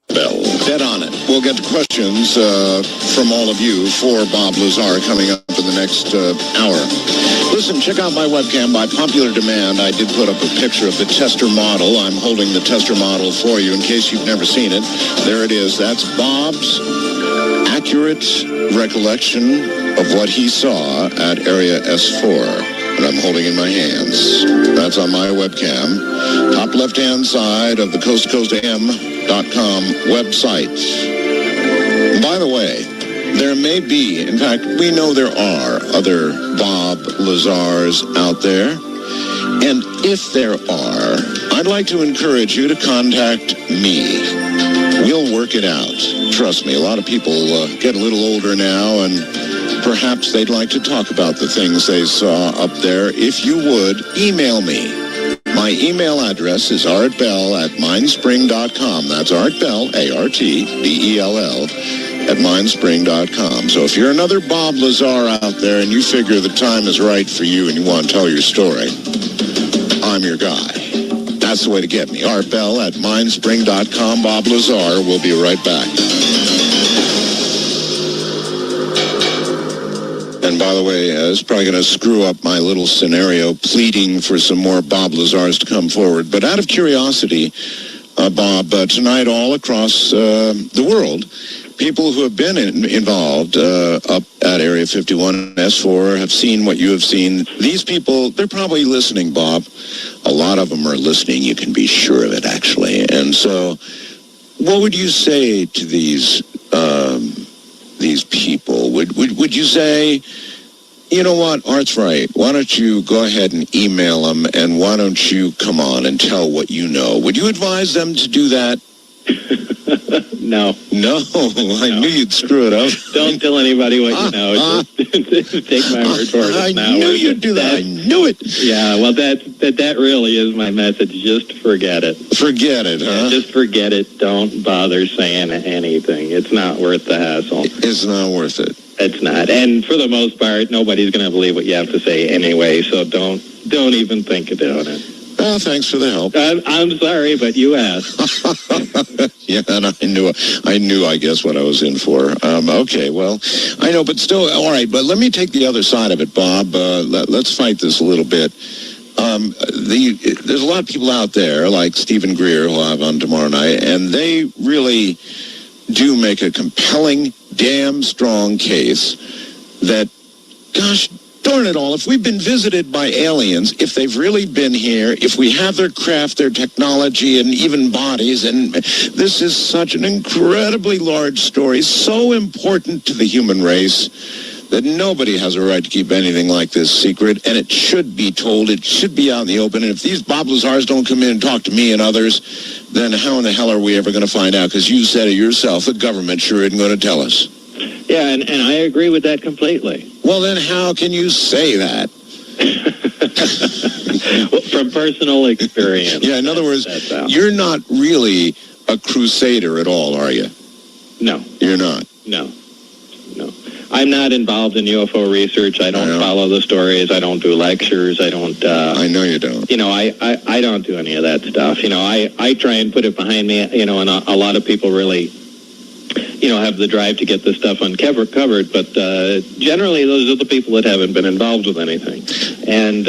Bell. Dead on it. We'll get to questions from all of you for Bob Lazar coming up in the next hour. Listen, check out my webcam. By popular demand, I did put up a picture of the tester model. I'm holding the tester model for you in case you've never seen it. There it is. That's Bob's accurate recollection of what he saw at Area S4. that I'm holding in my hands. That's on my webcam. Top left-hand side of the coasttocoastam.com website. By the way, there may be, in fact, we know there are other Bob Lazars out there. And if there are, I'd like to encourage you to contact me. We'll work it out. Trust me, a lot of people get a little older now, and perhaps they'd like to talk about the things they saw up there. If you would, email me. My email address is artbell@mindspring.com. That's artbell, ARTBELL, at mindspring.com. So if you're another Bob Lazar out there and you figure the time is right for you and you want to tell your story, I'm your guy. That's the way to get me. artbell@mindspring.com. Bob Lazar. We'll be right back. And by the way, it's probably going to screw up my little scenario pleading for some more Bob Lazars to come forward. But out of curiosity, Bob, tonight all across the world, people who have been involved up at Area 51 S4 have seen what you have seen. These people, they're probably listening, Bob. A lot of them are listening. You can be sure of it, actually. And so what would you say to these people? Would you say, you know what, Art's right. Why don't you go ahead and email them, and why don't you come on and tell what you know? Would you advise them to do that? No. No, I knew you'd screw it up. Don't tell anybody what you know. Just take my word for it. I knew you'd do that. I knew it. Yeah, well, that really is my message. Just forget it. Forget it, huh? Yeah, just forget it. Don't bother saying anything. It's not worth the hassle. It's not worth it. It's not. And for the most part, nobody's going to believe what you have to say anyway, so don't even think of doing it. Well, thanks for the help. I'm sorry, but you asked. Yeah, and I knew, I guess, what I was in for. Okay, well, I know, but still, all right, but let me take the other side of it, Bob. Let's fight this a little bit. There's a lot of people out there, like Stephen Greer, who I'll have on tomorrow night, and they really do make a compelling, damn strong case that, gosh, darn it all, if we've been visited by aliens, if they've really been here, if we have their craft, their technology, and even bodies, and this is such an incredibly large story, so important to the human race, that nobody has a right to keep anything like this secret, and it should be told, it should be out in the open, and if these Bob Lazars don't come in and talk to me and others, then how in the hell are we ever going to find out? Because you said it yourself, the government sure isn't going to tell us. Yeah, and I agree with that completely. Well, then how can you say that? Well, from personal experience. Yeah, in other words, you're not really a crusader at all, are you? No. You're not? No. I'm not involved in UFO research. I don't follow the stories. I don't do lectures. I don't... I know you don't. You know, I don't do any of that stuff. You know, I try and put it behind me, you know, and a lot of people really... you know, have the drive to get this stuff covered, but generally those are the people that haven't been involved with anything. And,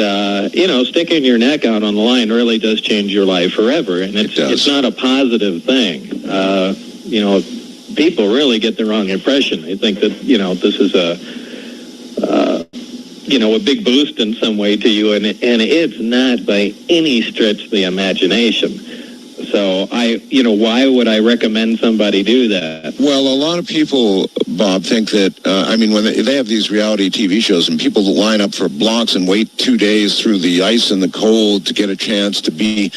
you know, sticking your neck out on the line really does change your life forever, and it's not a positive thing. You know, people really get the wrong impression. They think that, you know, this is you know, a big boost in some way to you, and it's not by any stretch of the imagination. So you know, why would I recommend somebody do that? Well, a lot of people, Bob, think that, I mean, when they have these reality TV shows and people line up for blocks and wait 2 days through the ice and the cold to get a chance to be,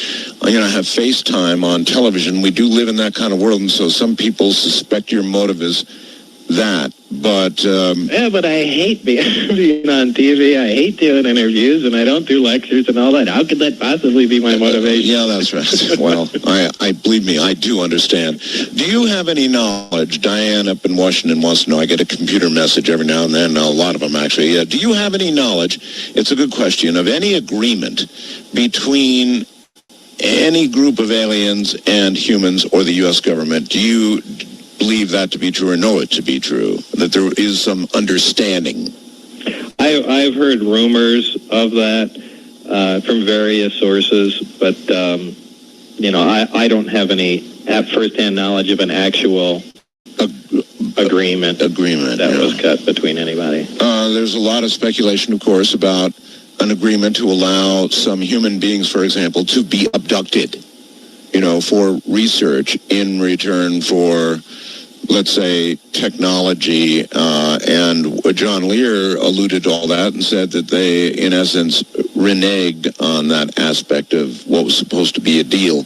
you know, have FaceTime on television. We do live in that kind of world, and so some people suspect your motive is that. But yeah, but I hate being on TV. I hate doing interviews, and I don't do lectures and all that. How could that possibly be my motivation? Yeah, that's right. Well, I believe me, I do understand. Do you have any knowledge? Diane up in Washington wants to know. I get a computer message every now and then, a lot of them actually. Do you have any knowledge? It's a good question, of any agreement between any group of aliens and humans or the U.S. government? Do you believe that to be true or know it to be true, that there is some understanding? I've heard rumors of that from various sources, but you know, I don't have any first-hand knowledge of an actual agreement that was cut between anybody. There's a lot of speculation, of course, about an agreement to allow some human beings, for example, to be abducted, for research in return for, let's say, technology. And John Lear alluded to all that and said that they, in essence, reneged on that aspect of what was supposed to be a deal.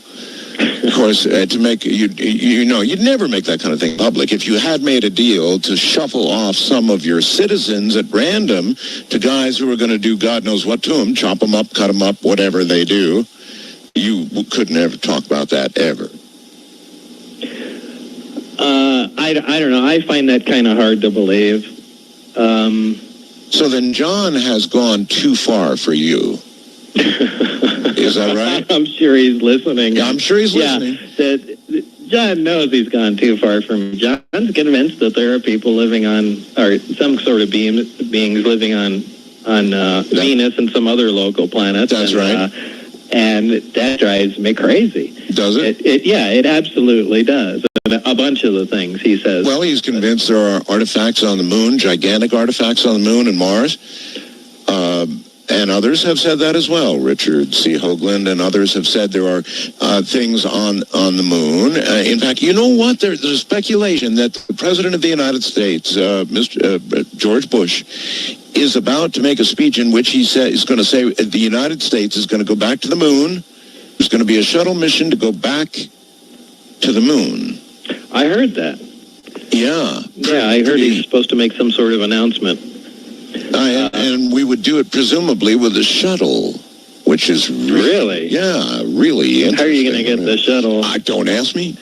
Of course, to make you'd never make that kind of thing public. If you had made a deal to shuffle off some of your citizens at random to guys who are going to do God knows what to them, chop them up, cut them up, whatever they do, you could never talk about that ever. I don't know. I find that kind of hard to believe. So then John has gone too far for you. Is that right? I'm sure he's listening. Yeah, I'm sure he's listening. John knows he's gone too far from. John's convinced that there are people living on, or some sort of beings living on Venus and some other local planets. That's right. And that drives me crazy. Does it? It absolutely does. A bunch of the things he says. Well, he's convinced there are artifacts on the moon, gigantic artifacts on the moon and Mars. And others have said that as well. Richard C. Hoagland and others have said there are things on the moon. In fact, you know what? There's a speculation that the President of the United States, Mr. George Bush, is about to make a speech in which he's going to say the United States is going to go back to the moon. There's going to be a shuttle mission to go back to the moon. I heard that. Yeah. Yeah, I heard he's supposed to make some sort of announcement. And we would do it presumably with a shuttle, which is really interesting. How are you going to get the shuttle? Don't ask me.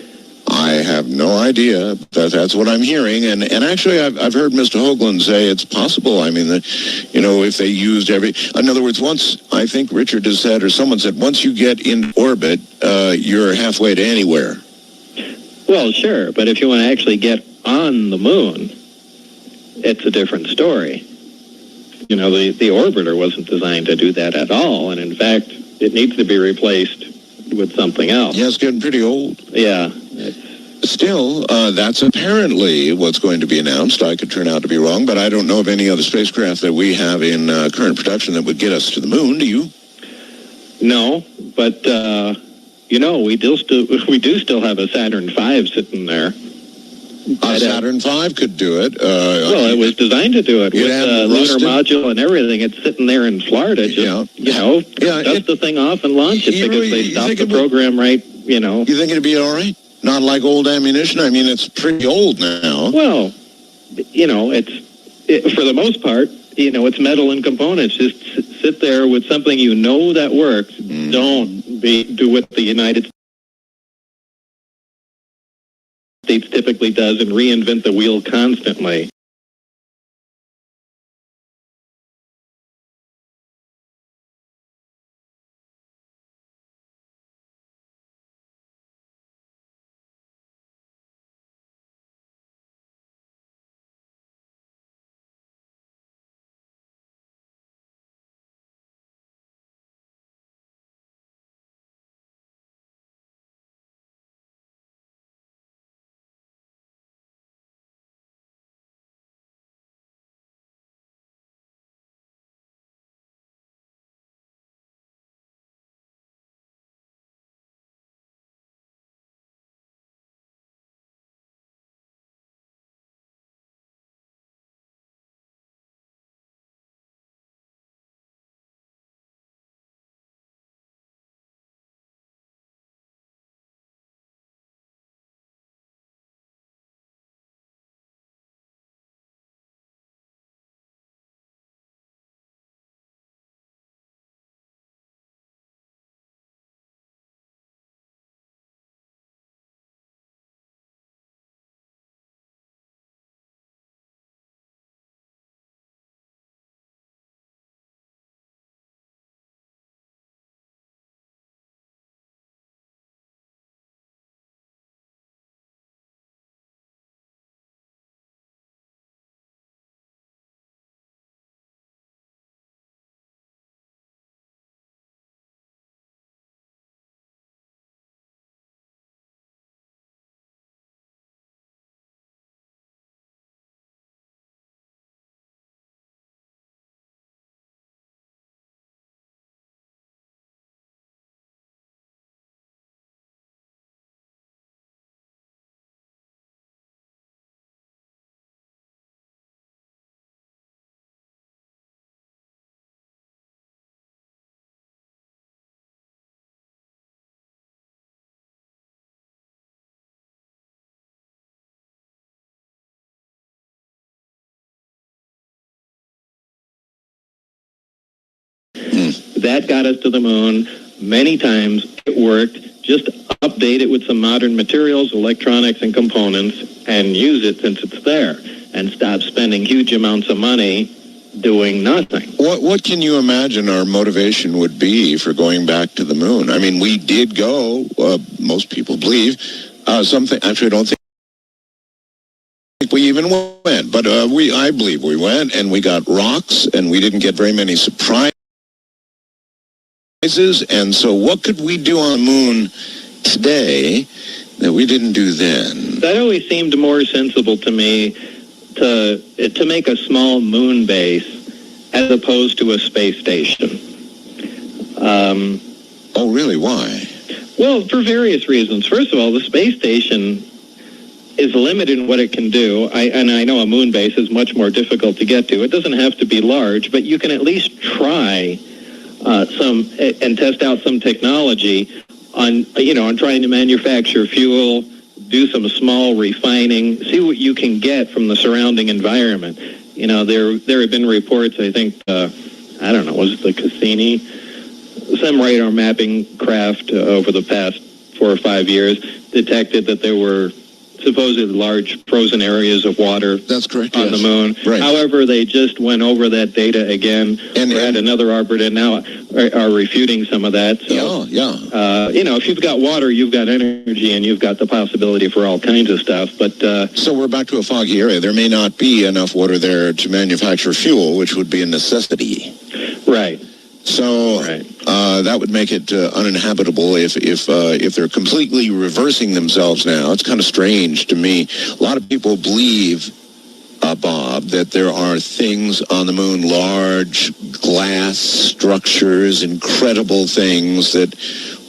I have no idea. That's what I'm hearing. And actually, I've heard Mr. Hoagland say it's possible. I mean, if they used in other words, once, I think Richard has said, or someone said, once you get in orbit, you're halfway to anywhere. Well, sure. But if you want to actually get on the moon, it's a different story. The orbiter wasn't designed to do that at all. And in fact, it needs to be replaced with something else. Yeah, it's getting pretty old. Yeah. Still, that's apparently what's going to be announced. I could turn out to be wrong, but I don't know of any other spacecraft that we have in current production that would get us to the moon. Do you? No, but, we do still have a Saturn V sitting there. Saturn V could do it. Well, it was designed to do it with the lunar module and everything. It's sitting there in Florida. Dust the thing off and launch it because they stopped the program right. You think it'd be all right? Not like old ammunition. I mean, it's pretty old now. Well, it's for the most part. It's metal and components. Just sit there with something that works. Don't do what the United States typically does and reinvent the wheel constantly. That got us to the moon many times. It worked. Just update it with some modern materials, electronics, and components, and use it since it's there, and stop spending huge amounts of money doing nothing. What can you imagine our motivation would be for going back to the moon? I mean, we did go, most people believe, something, actually I don't think we even went, but I believe we went, and we got rocks, and we didn't get very many surprises. And so what could we do on the moon today that we didn't do then? That always seemed more sensible to me to make a small moon base as opposed to a space station. Oh, really? Why? Well, for various reasons. First of all, the space station is limited in what it can do. And I know a moon base is much more difficult to get to. It doesn't have to be large, but you can at least try some and test out some technology on trying to manufacture fuel, do some small refining, see what you can get from the surrounding environment. There have been reports, I think, I don't know, was it the Cassini? Some radar mapping craft over the past 4 or 5 years detected that there were supposedly large frozen areas of water. That's correct, on the moon. Right. However, they just went over that data again and had another arbiter and now are refuting some of that. So, if you've got water, you've got energy, and you've got the possibility for all kinds of stuff. But so we're back to a foggy area. There may not be enough water there to manufacture fuel, which would be a necessity. Right. So that would make it uninhabitable if they're completely reversing themselves now. It's kind of strange to me. A lot of people believe, Bob, that there are things on the moon, large glass structures, incredible things that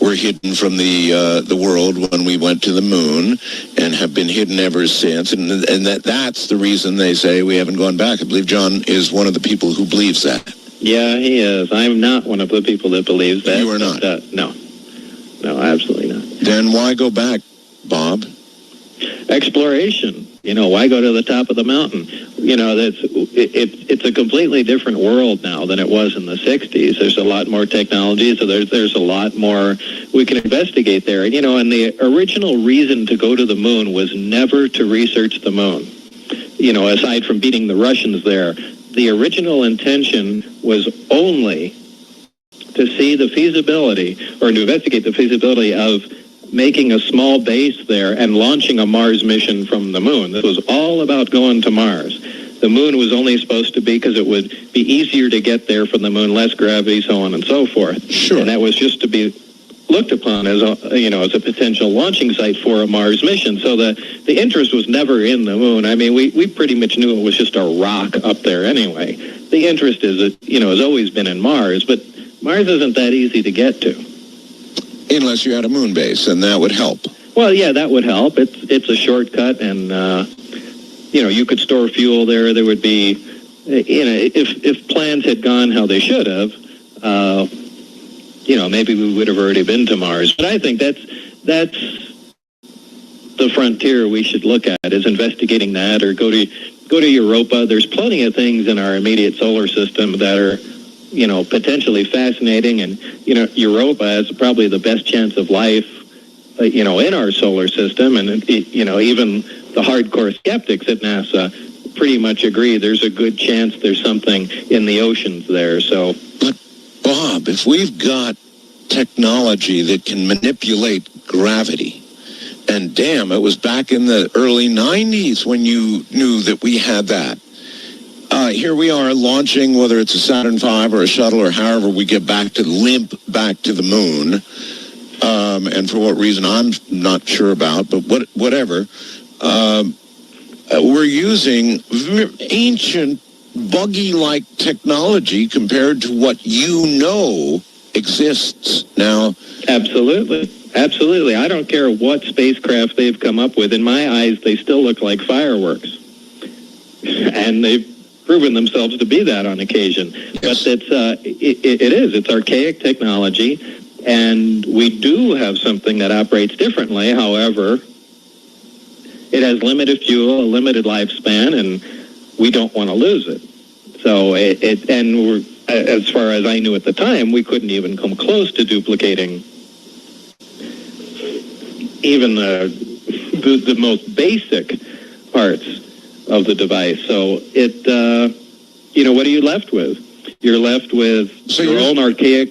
were hidden from the world when we went to the moon and have been hidden ever since. And that's the reason they say we haven't gone back. I believe John is one of the people who believes that. Yeah, he is. I'm not one of the people that believes that. You are not? No, absolutely not. Then why go back, Bob? Exploration. Why go to the top of the mountain? It's a completely different world now than it was in the 60s. There's a lot more technology, so there's a lot more we can investigate there. And the original reason to go to the moon was never to research the moon. Aside from beating the Russians there, the original intention was only to see the feasibility, or to investigate the feasibility of making a small base there and launching a Mars mission from the moon. This was all about going to Mars. The moon was only supposed to be because it would be easier to get there from the moon, less gravity, so on and so forth. Sure. And that was just to be looked upon as a potential launching site for a Mars mission. So the interest was never in the moon. I mean, we pretty much knew it was just a rock up there anyway. The interest has always been in Mars, but Mars isn't that easy to get to. Unless you had a moon base, and that would help. Well, yeah, that would help. It's a shortcut, and you could store fuel there. There would be, if plans had gone how they should have, maybe we would have already been to Mars. But I think that's the frontier we should look at, is investigating that, or go to Europa. There's plenty of things in our immediate solar system that are, potentially fascinating, and Europa has probably the best chance of life, in our solar system, and even the hardcore skeptics at NASA pretty much agree there's a good chance there's something in the oceans there. So, but Bob, if we've got technology that can manipulate gravity, and damn, it was back in the early 90s when you knew that we had that. Here we are launching, whether it's a Saturn V or a shuttle or however we get back to the moon. And for what reason, I'm not sure about, but whatever. We're using ancient, buggy-like technology compared to what exists now. Absolutely. I don't care what spacecraft they've come up with. In my eyes, they still look like fireworks. And they've proven themselves to be that on occasion. Yes. But it's archaic technology, and we do have something that operates differently. However, it has limited fuel, a limited lifespan, and we don't want to lose it. So as far as I knew at the time, we couldn't even come close to duplicating even the most basic parts of the device. So what are you left with? You're left with your own archaic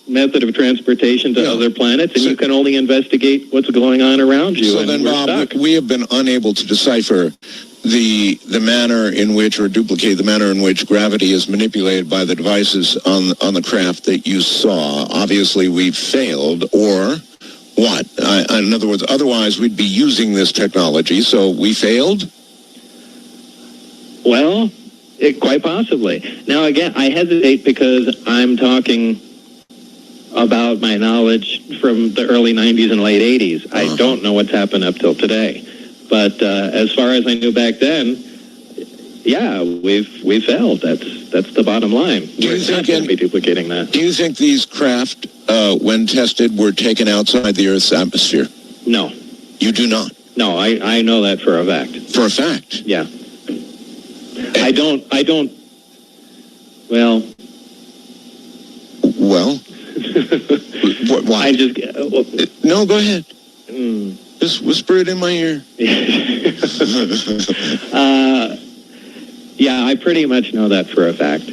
method of transportation to other planets, and you can only investigate what's going on around you. So and then, we're Bob, stuck. we have been unable to decipher the manner in which, or duplicate the manner in which gravity is manipulated by the devices on the craft that you saw. Obviously, we failed, or what? In other words, otherwise we'd be using this technology, so we failed? Well, quite possibly. Now, again, I hesitate because I'm talking about my knowledge from the early 90s and late 80s. I don't know what's happened up till today. But as far as I knew back then, yeah, we failed. That's the bottom line. We're not going to be duplicating that. Do you think these craft, when tested, were taken outside the Earth's atmosphere? No. You do not? No, I know that for a fact. For a fact? Yeah. I don't, well... Well? Why? I just... No, go ahead. Just whisper it in my ear. Yeah, I pretty much know that for a fact.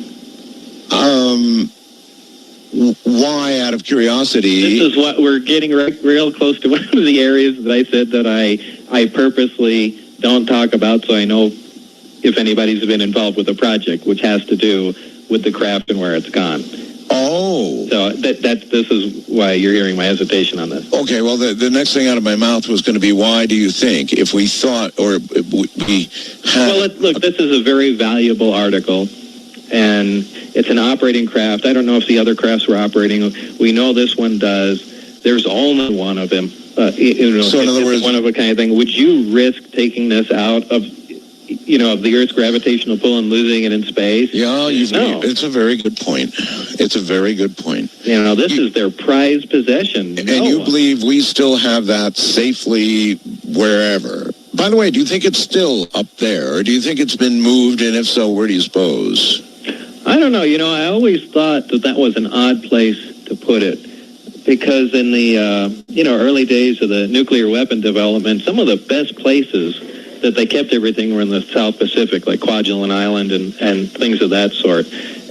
Why, out of curiosity? This is what we're getting real close to one of the areas that I said that I purposely don't talk about, so I know if anybody's been involved with the project, which has to do with the craft and where it's gone. Oh. So this is why you're hearing my hesitation on this. Okay, well, the next thing out of my mouth was going to be, why do you think, if we thought, or we had... Well, look, this is a very valuable article, and it's an operating craft. I don't know if the other crafts were operating. We know this one does. There's only one of them. So in other words, one of a kind thing. Would you risk taking this out of the Earth's gravitational pull and losing it in space? Yeah, No. It's a very good point. It's a very good point. This is their prized possession. And you believe we still have that safely wherever? By the way, do you think it's still up there, or do you think it's been moved, and if so, where do you suppose? I don't know. I always thought that was an odd place to put it, because in the early days of the nuclear weapon development, some of the best places that they kept everything were in the South Pacific, like Kwajalein Island and things of that sort.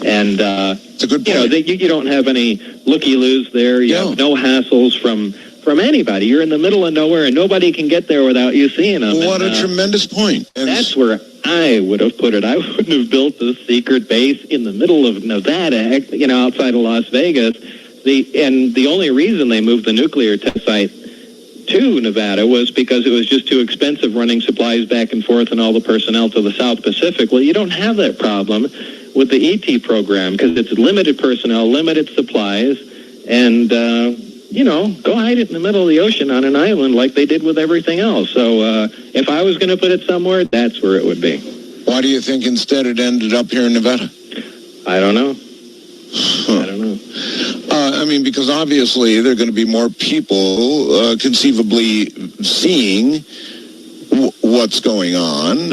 And it's a good point. You don't have any looky-loos there. You have no hassles from anybody. You're in the middle of nowhere, and nobody can get there without you seeing them. What a tremendous point. And that's where I would have put it. I wouldn't have built a secret base in the middle of Nevada, outside of Las Vegas. The only reason they moved the nuclear test site to Nevada was because it was just too expensive running supplies back and forth and all the personnel to the South Pacific. Well, you don't have that problem with the ET program because it's limited personnel, limited supplies, and, go hide it in the middle of the ocean on an island like they did with everything else. So if I was going to put it somewhere, that's where it would be. Why do you think instead it ended up here in Nevada? I don't know. I don't know. Because obviously there are going to be more people conceivably seeing what's going on.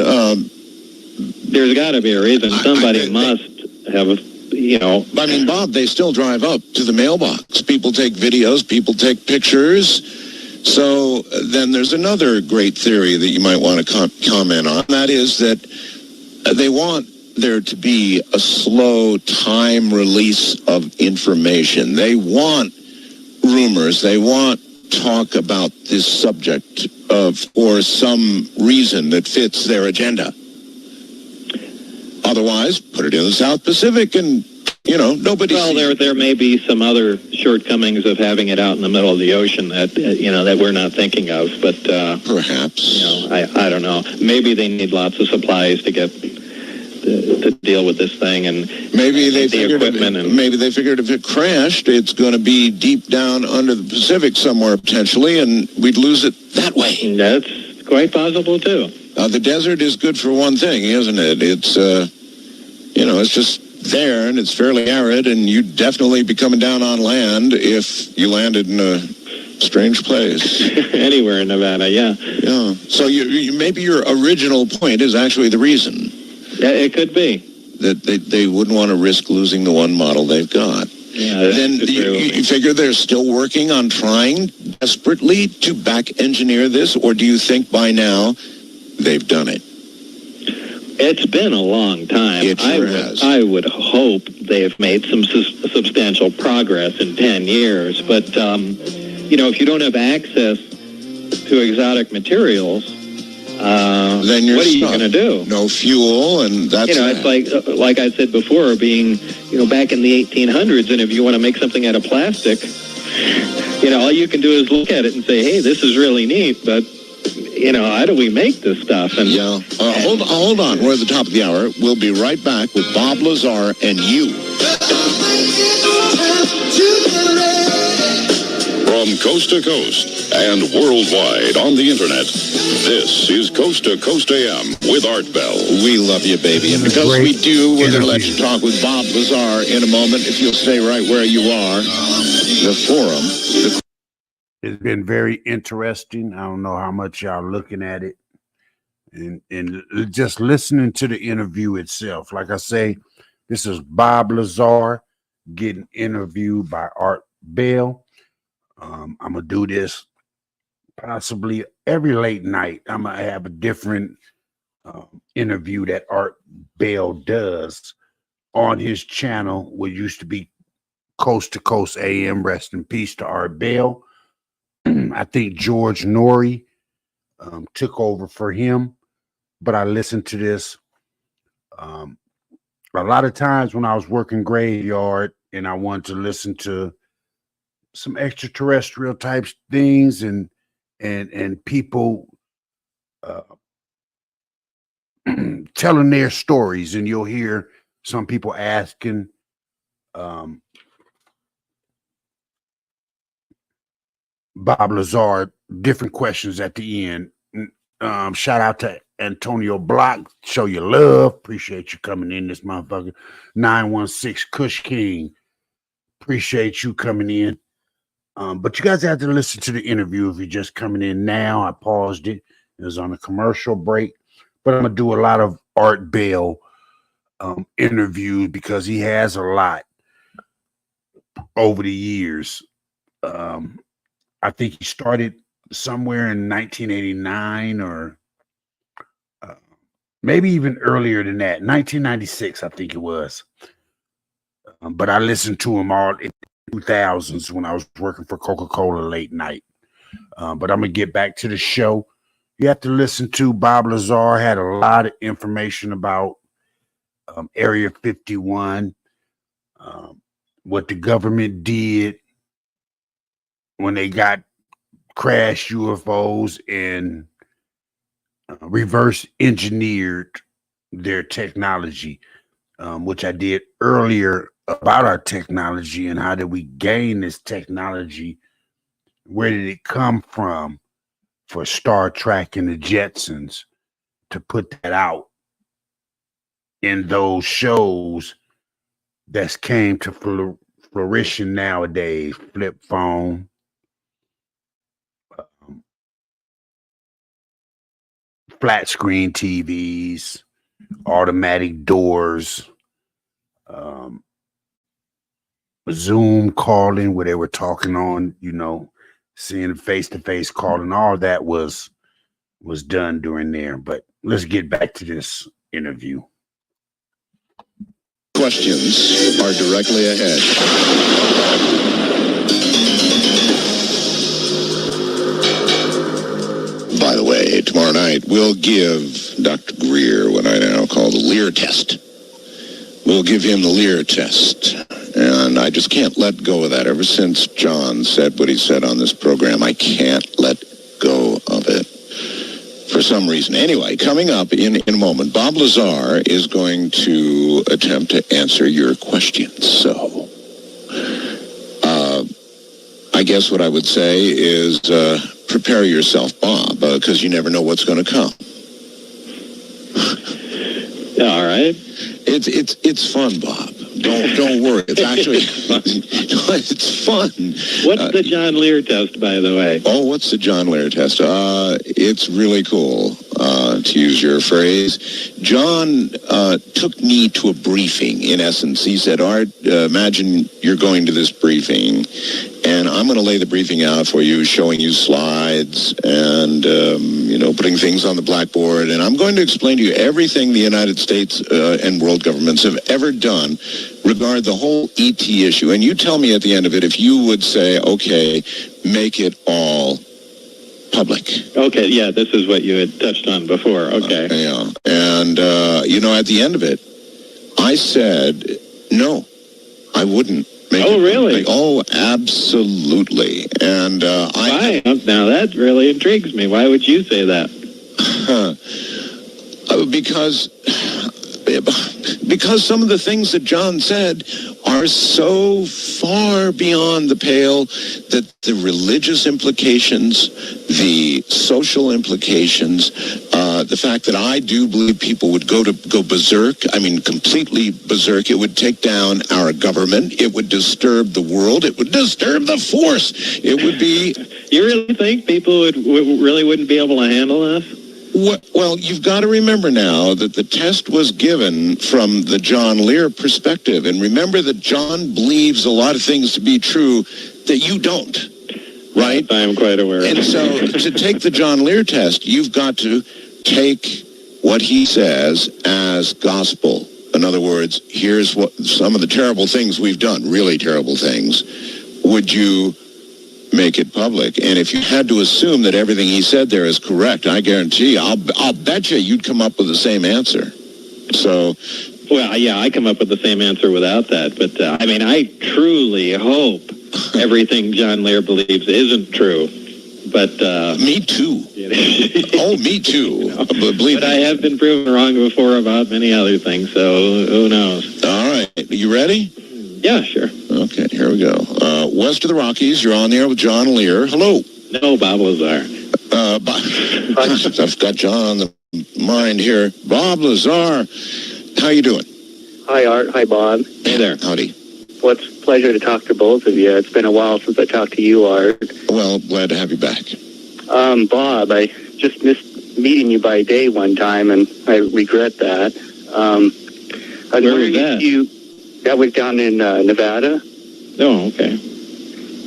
There's got to be a reason. Somebody must have Bob, they still drive up to the mailbox. People take videos. People take pictures. So then there's another great theory that you might want to comment on. That is that they want there to be a slow time release of information. They want rumors. They want talk about this subject for some reason that fits their agenda. Otherwise, put it in the South Pacific and, nobody... Well, there may be some other shortcomings of having it out in the middle of the ocean that, that we're not thinking of, but... perhaps. I don't know. Maybe they need lots of supplies to get... To deal with this thing, and maybe they figured if it crashed, it's going to be deep down under the Pacific somewhere potentially, and we'd lose it that way. That's quite possible too. The desert is good for one thing, isn't it? It's it's just there, and it's fairly arid, and you'd definitely be coming down on land if you landed in a strange place. Anywhere in Nevada, yeah. Yeah. So maybe your original point is actually the reason. Yeah, it could be. that they wouldn't want to risk losing the one model they've got. Yeah, Then you figure they're still working on trying desperately to back engineer this, or do you think by now they've done it? It's been a long time. It sure has. I would hope they've made some substantial progress in 10 years. But, if you don't have access to exotic materials, then you're what are you stuck. going to do? No fuel, and that's it's like I said before, being, back in the 1800s, and if you want to make something out of plastic, all you can do is look at it and say, hey, this is really neat, but how do we make this stuff? And hold on. We're at the top of the hour. We'll be right back with Bob Lazar and you. From coast to coast and worldwide on the internet, this is Coast to Coast AM with Art Bell. We love you, baby. And because we do, we're going to let you talk with Bob Lazar in a moment. If you'll stay right where you are. The forum. It's been very interesting. I don't know how much y'all looking at it. And just listening to the interview itself. Like I say, this is Bob Lazar getting interviewed by Art Bell. I'm going to do this possibly every late night. I'm going to have a different interview that Art Bell does on his channel, what used to be Coast to Coast AM. Rest in peace to Art Bell. I think George Norrie took over for him, but I listened to this a lot of times when I was working graveyard and I wanted to listen to some extraterrestrial type things and people telling their stories, and you'll hear some people asking Bob Lazar different questions at the end. Shout out to Antonio Block. Show your love. Appreciate you coming in, this motherfucker. 916 Kush King. Appreciate you coming in. But you guys have to listen to the interview if you're just coming in now. I paused it. It was on a commercial break. But I'm going to do a lot of Art Bell interviews because he has a lot over the years. I think he started somewhere in 1989 or maybe even earlier than that, 1996, I think it was. But I listened to him all in the 2000s when I was working for Coca-Cola late night. But I'm going to get back to the show. You have to listen to Bob Lazar. Had a lot of information about Area 51, what the government did when they got crashed UFOs and reverse engineered their technology, which I did earlier about our technology and how did we gain this technology? Where did it come from for Star Trek and the Jetsons to put that out in those shows that came to fruition nowadays? Flip phone, flat screen TVs, automatic doors, Zoom calling where they were talking on, seeing face-to-face calling. All that was done during there. But let's get back to this interview. Questions are directly ahead. By the way, tomorrow night we'll give Dr. Greer what I now call the Lear test. We'll give him the Lear test. And I just can't let go of that. Ever since John said what he said on this program, I can't let go of it for some reason. Anyway, coming up in a moment, Bob Lazar is going to attempt to answer your questions. So, I guess what I would say is prepare yourself, Bob, because you never know what's going to come. All right. It's fun, Bob. Don't worry. It's actually it's fun. What's the John Lear test, by the way? Oh, what's the John Lear test? It's really cool. to use your phrase. John took me to a briefing, in essence. He said, Art, imagine you're going to this briefing, and I'm going to lay the briefing out for you, showing you slides and, putting things on the blackboard, and I'm going to explain to you everything the United States and world governments have ever done regarding the whole ET issue. And you tell me at the end of it if you would say, okay, make it all public. Okay, yeah, this is what you had touched on before. Okay. Yeah. And, at the end of it, I said, no, I wouldn't make it really? public. Oh, absolutely. And why? Now that really intrigues me. Why would you say that? Because some of the things that John said are so far beyond the pale that the religious implications, the social implications, the fact that I do believe people would go berserk, completely berserk. It would take down our government. It would disturb the world. It would disturb the force. It would be... You really think people really wouldn't be able to handle this? Well, you've got to remember now that the test was given from the John Lear perspective. And remember that John believes a lot of things to be true that you don't, right? I am quite aware. And so to take the John Lear test, you've got to take what he says as gospel. In other words, here's what some of the terrible things we've done, really terrible things. Would you make it public? And if you had to assume that everything he said there is correct, I guarantee, I'll bet you'd come up with the same answer. So, well, yeah, I come up with the same answer without that. But I truly hope everything John Lear believes isn't true. But me too. Oh, me too. Believe but me. I have been proven wrong before about many other things. So who knows? All right, you ready? Yeah, sure. Okay, here we go. West of the Rockies, you're on the air with John Lear. Hello. No, Bob Lazar. I've got John on the mind here. Bob Lazar, how you doing? Hi, Art. Hi, Bob. Hey there. Howdy. Well, it's a pleasure to talk to both of you. It's been a while since I talked to you, Art. Well, glad to have you back. Bob, I just missed meeting you by day one time, and I regret that. Where was that? That was down in Nevada. Oh, okay.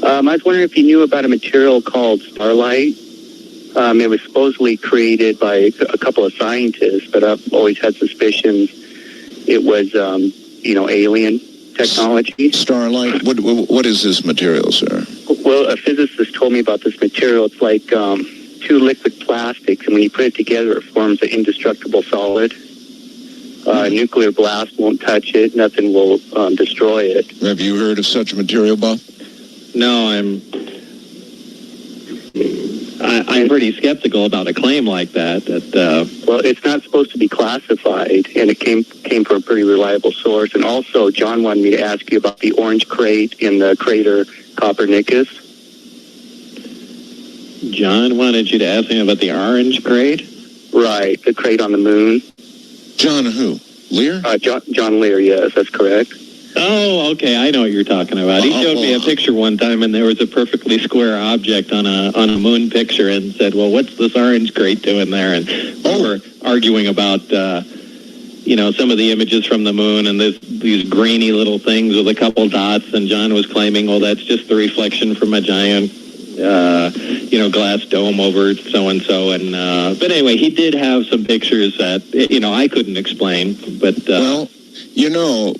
I was wondering if you knew about a material called starlight. It was supposedly created by a couple of scientists, but I've always had suspicions it was, alien technology. Starlight? What is this material, sir? Well, a physicist told me about this material. It's like two liquid plastics, and when you put it together, it forms an indestructible solid. Nuclear blast won't touch it. Nothing will destroy it. Have you heard of such a material, Bob? No, I'm pretty skeptical about a claim like that. Well, it's not supposed to be classified, and it came from a pretty reliable source. And also, John wanted me to ask you about the orange crate in the crater Copernicus. John wanted you to ask him about the orange crate? Right, the crate on the moon. John who? Lear? John Lear, yes, that's correct. Oh, okay, I know what you're talking about. He showed me a picture one time, and there was a perfectly square object on a moon picture, and said, "Well, what's this orange crate doing there?" And we were arguing about, some of the images from the moon, and these grainy little things with a couple dots, and John was claiming, "Well, that's just the reflection from a giant, glass dome over so-and-so." And but anyway, he did have some pictures that I couldn't explain, but.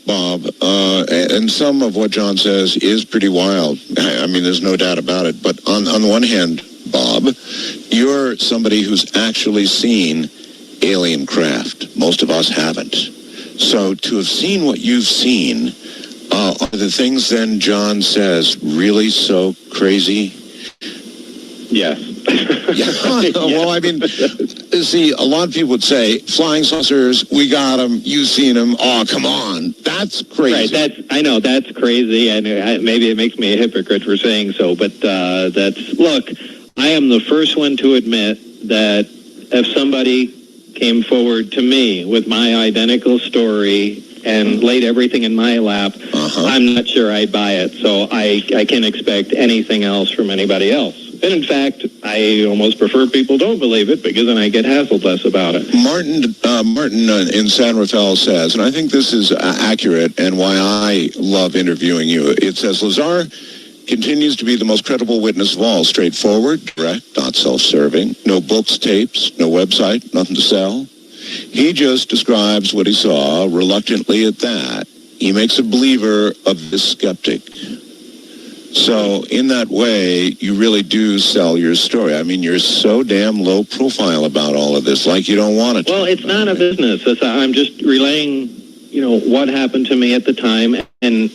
Bob, and some of what John says is pretty wild. There's no doubt about it. But on the one hand, Bob, you're somebody who's actually seen alien craft. Most of us haven't. So to have seen what you've seen, are the things then John says really so crazy? Yes. Yeah. Well, see, a lot of people would say, flying saucers, we got them, you've seen them. Oh, come on. That's crazy. Right, I know, that's crazy, and maybe it makes me a hypocrite for saying so, but look, I am the first one to admit that if somebody came forward to me with my identical story and laid everything in my lap, I'm not sure I'd buy it, so I can't expect anything else from anybody else. And in fact, I almost prefer people don't believe it because then I get hassled less about it. Martin in San Rafael says, and I think this is accurate and why I love interviewing you. It says, Lazar continues to be the most credible witness of all. Straightforward, direct, not self-serving. No books, tapes, no website, nothing to sell. He just describes what he saw, reluctantly at that. He makes a believer of the skeptic. So in that way, you really do sell your story. I mean, you're so damn low profile about all of this, like you don't want it. Well, it's not a business. I'm just relaying, what happened to me at the time, and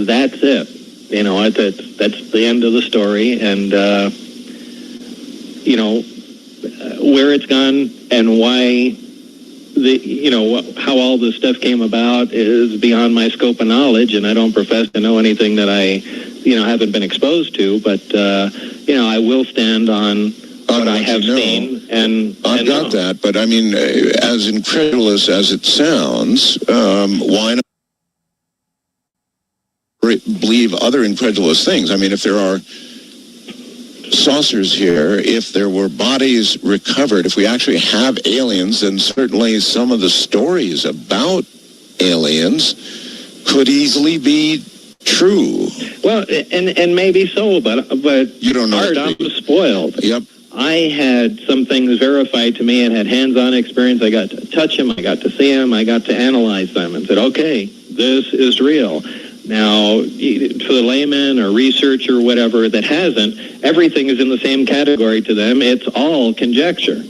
that's it. That's the end of the story, and, where it's gone and why how all this stuff came about is beyond my scope of knowledge, and I don't profess to know anything that I, haven't been exposed to, but, I will stand on what I have seen. And I've got that, but I mean, as incredulous as it sounds, why not believe other incredulous things? I mean, if there are saucers here, if there were bodies recovered, if we actually have aliens, then certainly some of the stories about aliens could easily be true. Well, and maybe so, but you don't know. Art, I'm spoiled. Yep. I had some things verified to me and had hands-on experience. I got to touch them, I got to see them, I got to analyze them and said, okay, this is real. Now, for the layman or researcher or whatever that hasn't, everything is in the same category to them. It's all conjecture.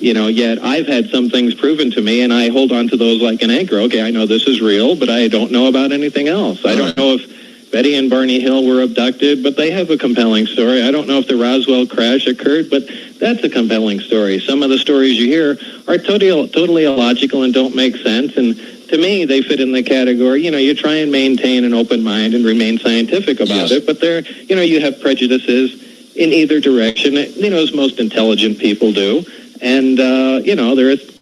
Yet I've had some things proven to me, and I hold on to those like an anchor. Okay, I know this is real, but I don't know about anything else. I don't know if Betty and Barney Hill were abducted, but they have a compelling story. I don't know if the Roswell crash occurred, but that's a compelling story. Some of the stories you hear are totally illogical and don't make sense, and to me, they fit in the category, you try and maintain an open mind and remain scientific about it, but there, you have prejudices in either direction, as most intelligent people do. And, there is,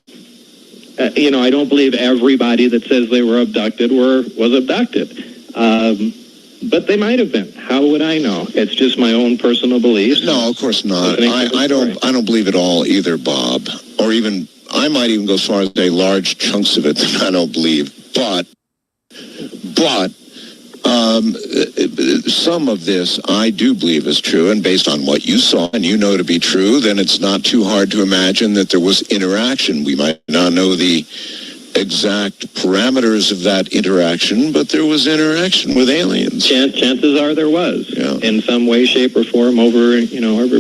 I don't believe everybody that says they were abducted was abducted. But they might have been. How would I know? It's just my own personal beliefs. No, of course not. I don't believe it all either, Bob. Or even, I might even go as far as say large chunks of it that I don't believe. But some of this I do believe is true, and based on what you saw and you know to be true, then it's not too hard to imagine that there was interaction. We might not know the exact parameters of that interaction, but there was interaction with aliens. Chances are there was, in some way, shape, or form over a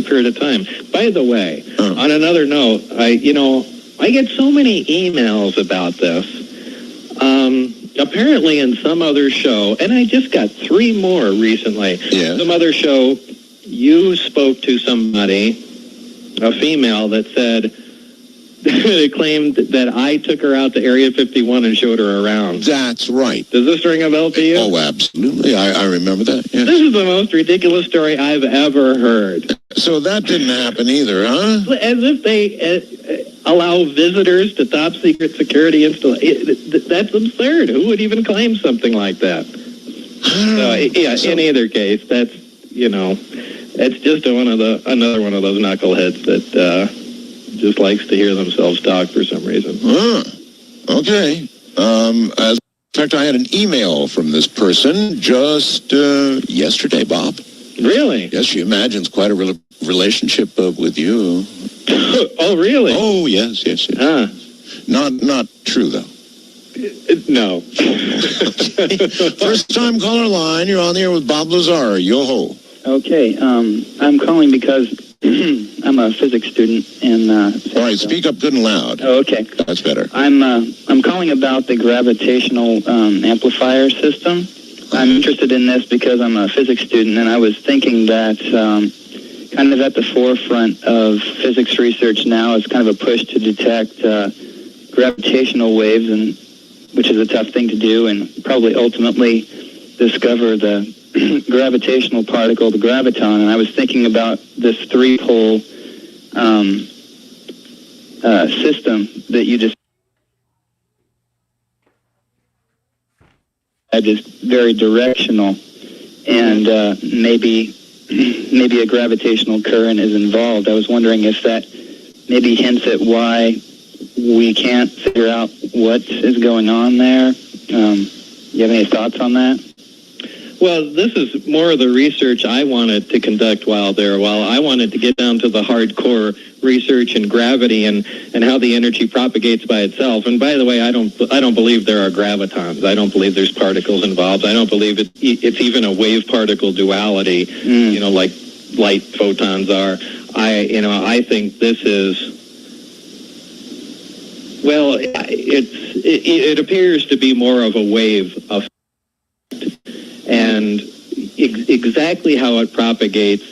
period of time. By the way, on another note, I get so many emails about this. Apparently in some other show, and I just got 3 more recently. Yeah. Some other show, you spoke to somebody, a female, that said, it claimed that I took her out to Area 51 and showed her around. That's right. Does this ring a bell to you? Oh, absolutely. I remember that. Yeah. This is the most ridiculous story I've ever heard. So that didn't happen either, huh? As if they allow visitors to top secret security installations. That's absurd. Who would even claim something like that? In either case, that's, it's just another one of those knuckleheads that just likes to hear themselves talk for some reason. Okay. As a fact, I had an email from this person just yesterday, Bob. Really? Yes, she imagines quite a relationship with you. Oh, really? Oh, yes. Not true, though. No. First time caller line, you're on the air with Bob Lazar. Yo-ho. Okay, I'm calling because I'm a physics student in... All right, speak up good and loud. Oh, okay. That's better. I'm calling about the gravitational amplifier system. I'm interested in this because I'm a physics student, and I was thinking that kind of at the forefront of physics research now is kind of a push to detect gravitational waves, and which is a tough thing to do, and probably ultimately discover the gravitational particle, the graviton. And I was thinking about this 3-pole system that you just is very directional, and maybe maybe a gravitational current is involved. I was wondering if that maybe hints at why we can't figure out what is going on there. You have any thoughts on that? Well, this is more of the research I wanted to conduct while there. While I wanted to get down to the hardcore research in gravity and how the energy propagates by itself. And by the way, I don't believe there are gravitons. I don't believe there's particles involved. I don't believe it's even a wave particle duality. Like light photons are. I think this is. Well, it appears to be more of a wave effect. And exactly how it propagates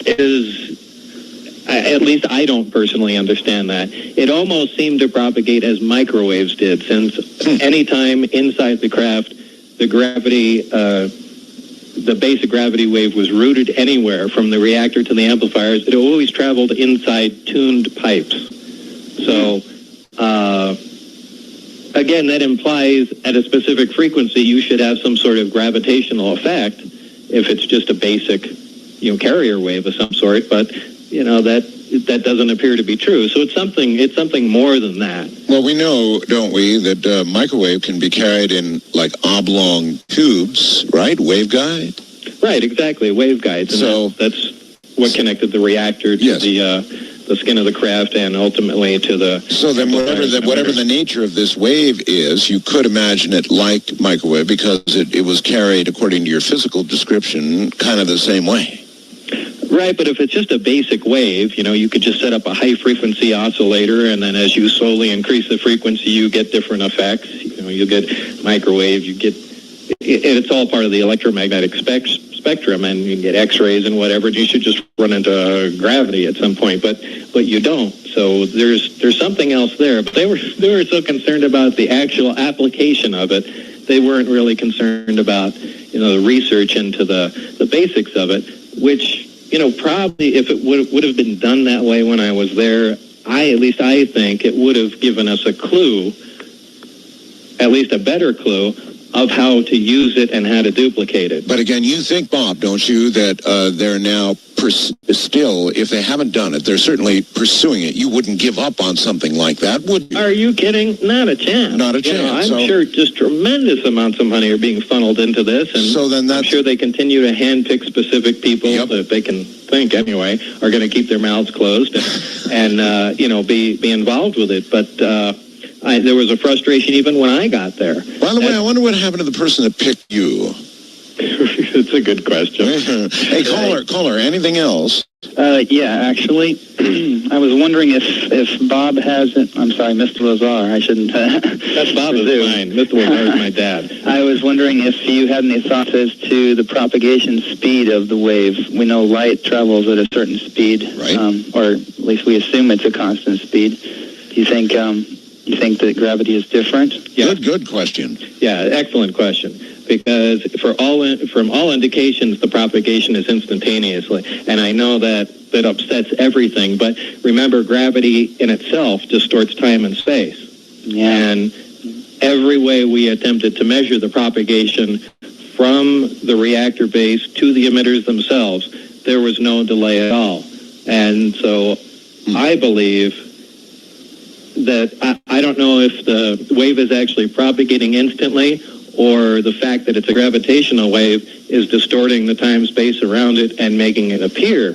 is, at least I don't personally understand that. It almost seemed to propagate as microwaves did, since anytime inside the craft, the gravity, the basic gravity wave was routed anywhere from the reactor to the amplifiers. It always traveled inside tuned pipes. So, again, that implies at a specific frequency you should have some sort of gravitational effect if it's just a basic, carrier wave of some sort. But, that doesn't appear to be true. So it's something more than that. Well, we know, don't we, that microwave can be carried in like oblong tubes, right? Waveguide? Right, exactly, waveguides. And So that's what connected the reactor to the skin of the craft and ultimately to the... So then whatever the nature of this wave is, you could imagine it like microwave because it was carried, according to your physical description, kind of the same way. Right, but if it's just a basic wave, you could just set up a high-frequency oscillator, and then as you slowly increase the frequency, you get different effects. You get microwave, it's all part of the electromagnetic spectrum, and you get X-rays and whatever. You should just run into gravity at some point, but you don't. So there's something else there. But they were so concerned about the actual application of it, they weren't really concerned about the research into the basics of it, which probably if it would have been done that way when I was there, I think it would have given us a clue, at least a better clue, of how to use it and how to duplicate it. But again, you think, Bob, don't you, that they're now still, if they haven't done it, they're certainly pursuing it. You wouldn't give up on something like that, would you? Are you kidding? Not a chance. Not a chance. I'm sure just tremendous amounts of money are being funneled into this, and so then I'm sure they continue to handpick specific people that they can think, anyway, are going to keep their mouths closed and be involved with it. But there was a frustration even when I got there. By the way, I wonder what happened to the person that picked you. It's a good question. Hey, caller, anything else? Actually, I was wondering if Bob has it. I'm sorry, Mr. Lazar. I shouldn't. That's Bob is fine. Mr. Lazar is my dad. I was wondering if you had any thoughts as to the propagation speed of the wave. We know light travels at a certain speed, right? Or at least we assume it's a constant speed. Do you think that gravity is different? Yeah. Good question. Yeah, excellent question. Because from all indications, the propagation is instantaneously, and I know that upsets everything. But remember, gravity in itself distorts time and space. Yeah. And every way we attempted to measure the propagation from the reactor base to the emitters themselves, there was no delay at all. And so I believe that I don't know if the wave is actually propagating instantly, or the fact that it's a gravitational wave is distorting the time-space around it and making it appear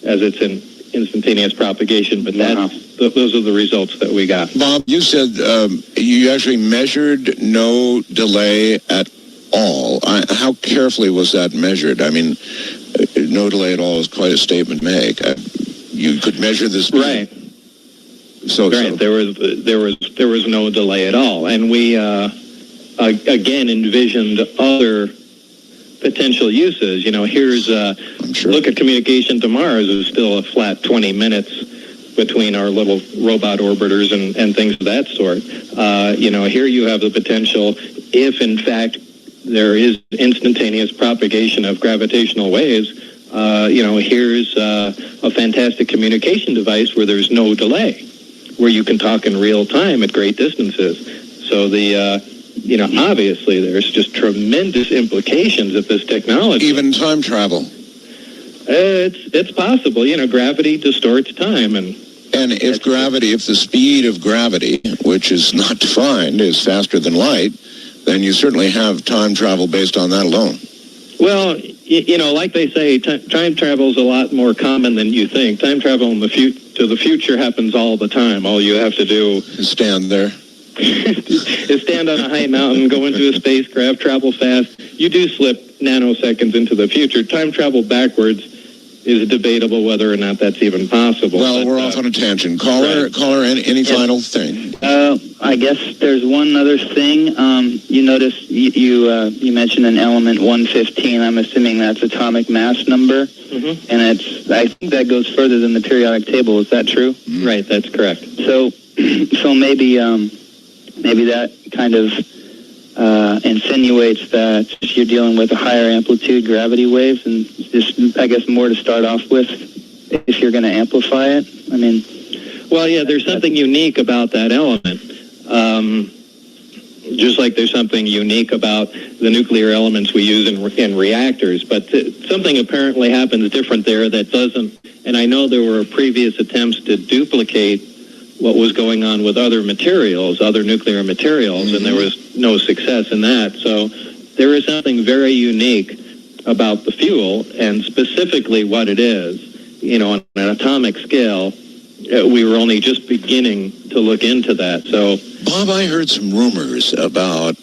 as it's an instantaneous propagation. But those are the results that we got. Bob, you said you actually measured no delay at all. How carefully was that measured? I mean, no delay at all is quite a statement to make. You could measure this, right? So there was no delay at all, and we again envisioned other potential uses. Here's look at communication to Mars is still a flat 20 minutes between our little robot orbiters and things of that sort. Here you have the potential, if in fact there is instantaneous propagation of gravitational waves, here's a fantastic communication device where there's no delay, where you can talk in real time at great distances. So the obviously there's just tremendous implications of this technology. Even time travel. It's possible. Gravity distorts time, and if the speed of gravity, which is not defined, is faster than light, then you certainly have time travel based on that alone. Well, like they say, time travel is a lot more common than you think. Time travel to the future happens all the time. All you have to do is stand there. is stand on a high mountain, go into a spacecraft, travel fast. You do slip nanoseconds into the future. Time travel backwards is debatable whether or not that's even possible. Well, we're off on a tangent. Caller, any final thing? I guess there's one other thing. You notice you mentioned an element 115. I'm assuming that's atomic mass number, and I think that goes further than the periodic table. Is that true? Right, that's correct. So maybe that kind of insinuates that you're dealing with a higher amplitude gravity waves, and just, I guess, more to start off with if you're going to amplify it. I mean, well, yeah, there's something unique about that element. Just like there's something unique about the nuclear elements we use in reactors, but something apparently happens different there that doesn't. And I know there were previous attempts to duplicate what was going on with other materials, other nuclear materials, and there was no success in that. So there is something very unique about the fuel, and specifically what it is. On an atomic scale, we were only just beginning to look into that. So, Bob, I heard some rumors about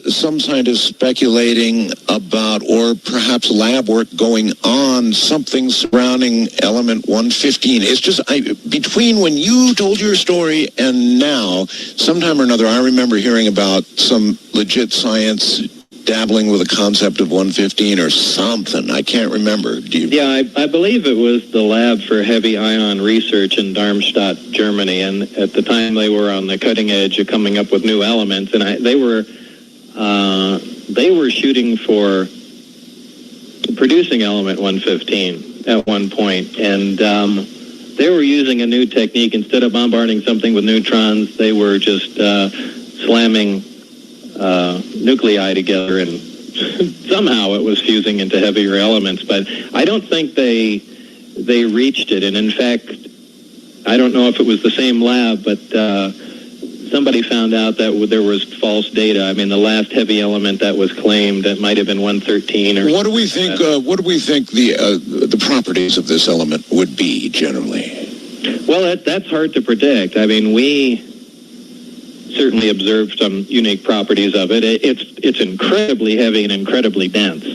some scientists speculating about, or perhaps lab work going on, something surrounding element 115. It's just, between when you told your story and now, sometime or another, I remember hearing about some legit science dabbling with the concept of 115 or something. I can't remember. Do you? Yeah, I believe it was the Lab for Heavy Ion Research in Darmstadt, Germany, and at the time they were on the cutting edge of coming up with new elements, and they were shooting for producing element 115 at one point, and they were using a new technique. Instead of bombarding something with neutrons, they were just slamming nuclei together, and somehow it was fusing into heavier elements. But I don't think they reached it, and in fact, I don't know if it was the same lab, but somebody found out that there was false data. I mean, the last heavy element that was claimed, that might have been 113. Or what do we think? What do we think the properties of this element would be generally? Well, that's hard to predict. I mean, we certainly observed some unique properties of it. It's incredibly heavy and incredibly dense.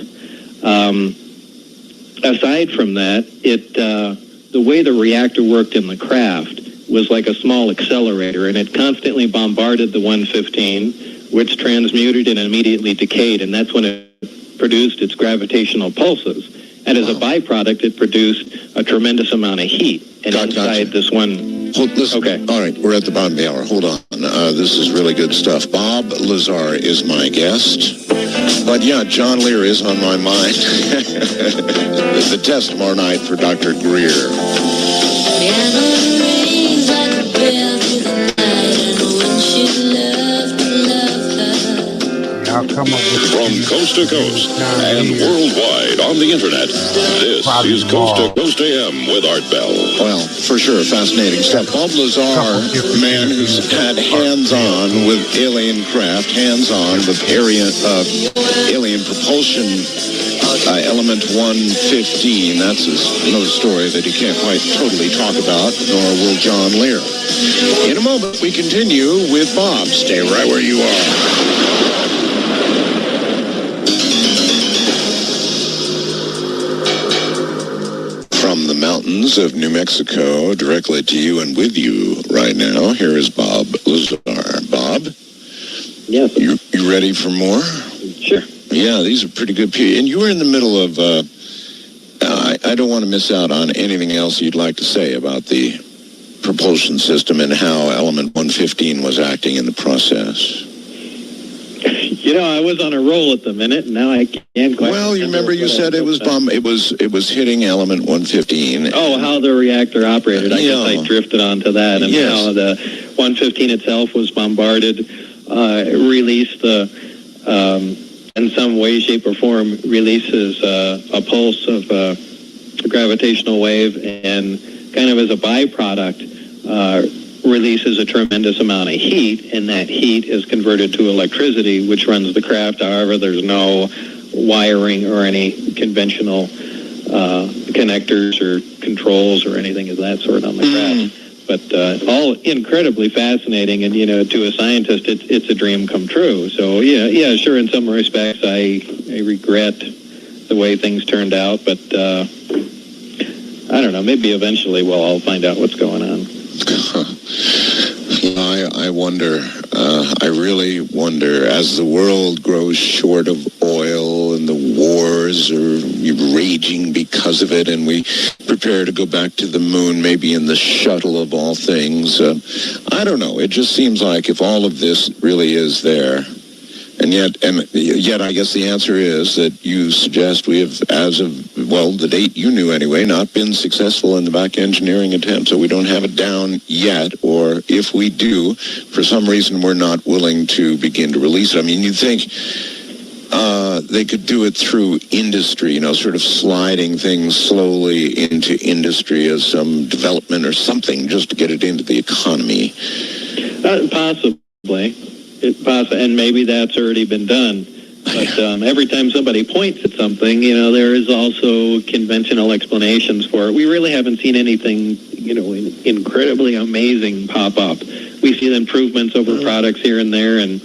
Aside from that, the way the reactor worked in the craft was like a small accelerator, and it constantly bombarded the 115, which transmuted and immediately decayed, and that's when it produced its gravitational pulses. And as a byproduct, it produced a tremendous amount of heat. And inside this one... Listen, okay. All right, we're at the bottom of the hour. Hold on. This is really good stuff. Bob Lazar is my guest. But yeah, John Lear is on my mind. The test tomorrow night for Dr. Greer. Come up with from coast to coast and worldwide on the internet. This is Coast to Coast AM with Art Bell. Well, for sure, fascinating stuff. Bob Lazar, a man who's had hands-on with alien craft, hands-on with alien propulsion element 115. That's another story that he can't quite totally talk about, nor will John Lear. In a moment, we continue with Bob. Stay right where you are. From the mountains of New Mexico, directly to you and with you right now, here is Bob Lazar. Bob? Yes. You ready for more? Sure. Yeah, these are pretty good. And you were in the middle of, I don't want to miss out on anything else you'd like to say about the propulsion system and how element 115 was acting in the process. I was on a roll at the minute, and now I can't quite... Well, you remember you said it was hitting element 115. Oh, how the reactor operated. I guess I drifted onto that, and how the 115 itself was bombarded. in some way, shape, or form, releases a pulse of a gravitational wave, and kind of as a byproduct, releases a tremendous amount of heat, and that heat is converted to electricity, which runs the craft. However, there's no wiring or any conventional connectors or controls or anything of that sort on the craft. But all incredibly fascinating, and to a scientist, it's a dream come true. So yeah, sure. In some respects, I regret the way things turned out, but I don't know. Maybe eventually we'll all find out what's going on. I wonder. I really wonder, as the world grows short of oil and the wars are raging because of it, and we prepare to go back to the moon, maybe in the shuttle of all things. I don't know. It just seems like if all of this really is there, and yet I guess the answer is that you suggest we have, as of, the date you knew anyway, not been successful in the back engineering attempt, so we don't have it down yet, or if we do, for some reason we're not willing to begin to release it. I mean, you'd think they could do it through industry, sort of sliding things slowly into industry as some development or something, just to get it into the economy. Possibly. And maybe that's already been done. But every time somebody points at something, there is also conventional explanations for it. We really haven't seen anything, incredibly amazing pop up. We see improvements over products here and there, and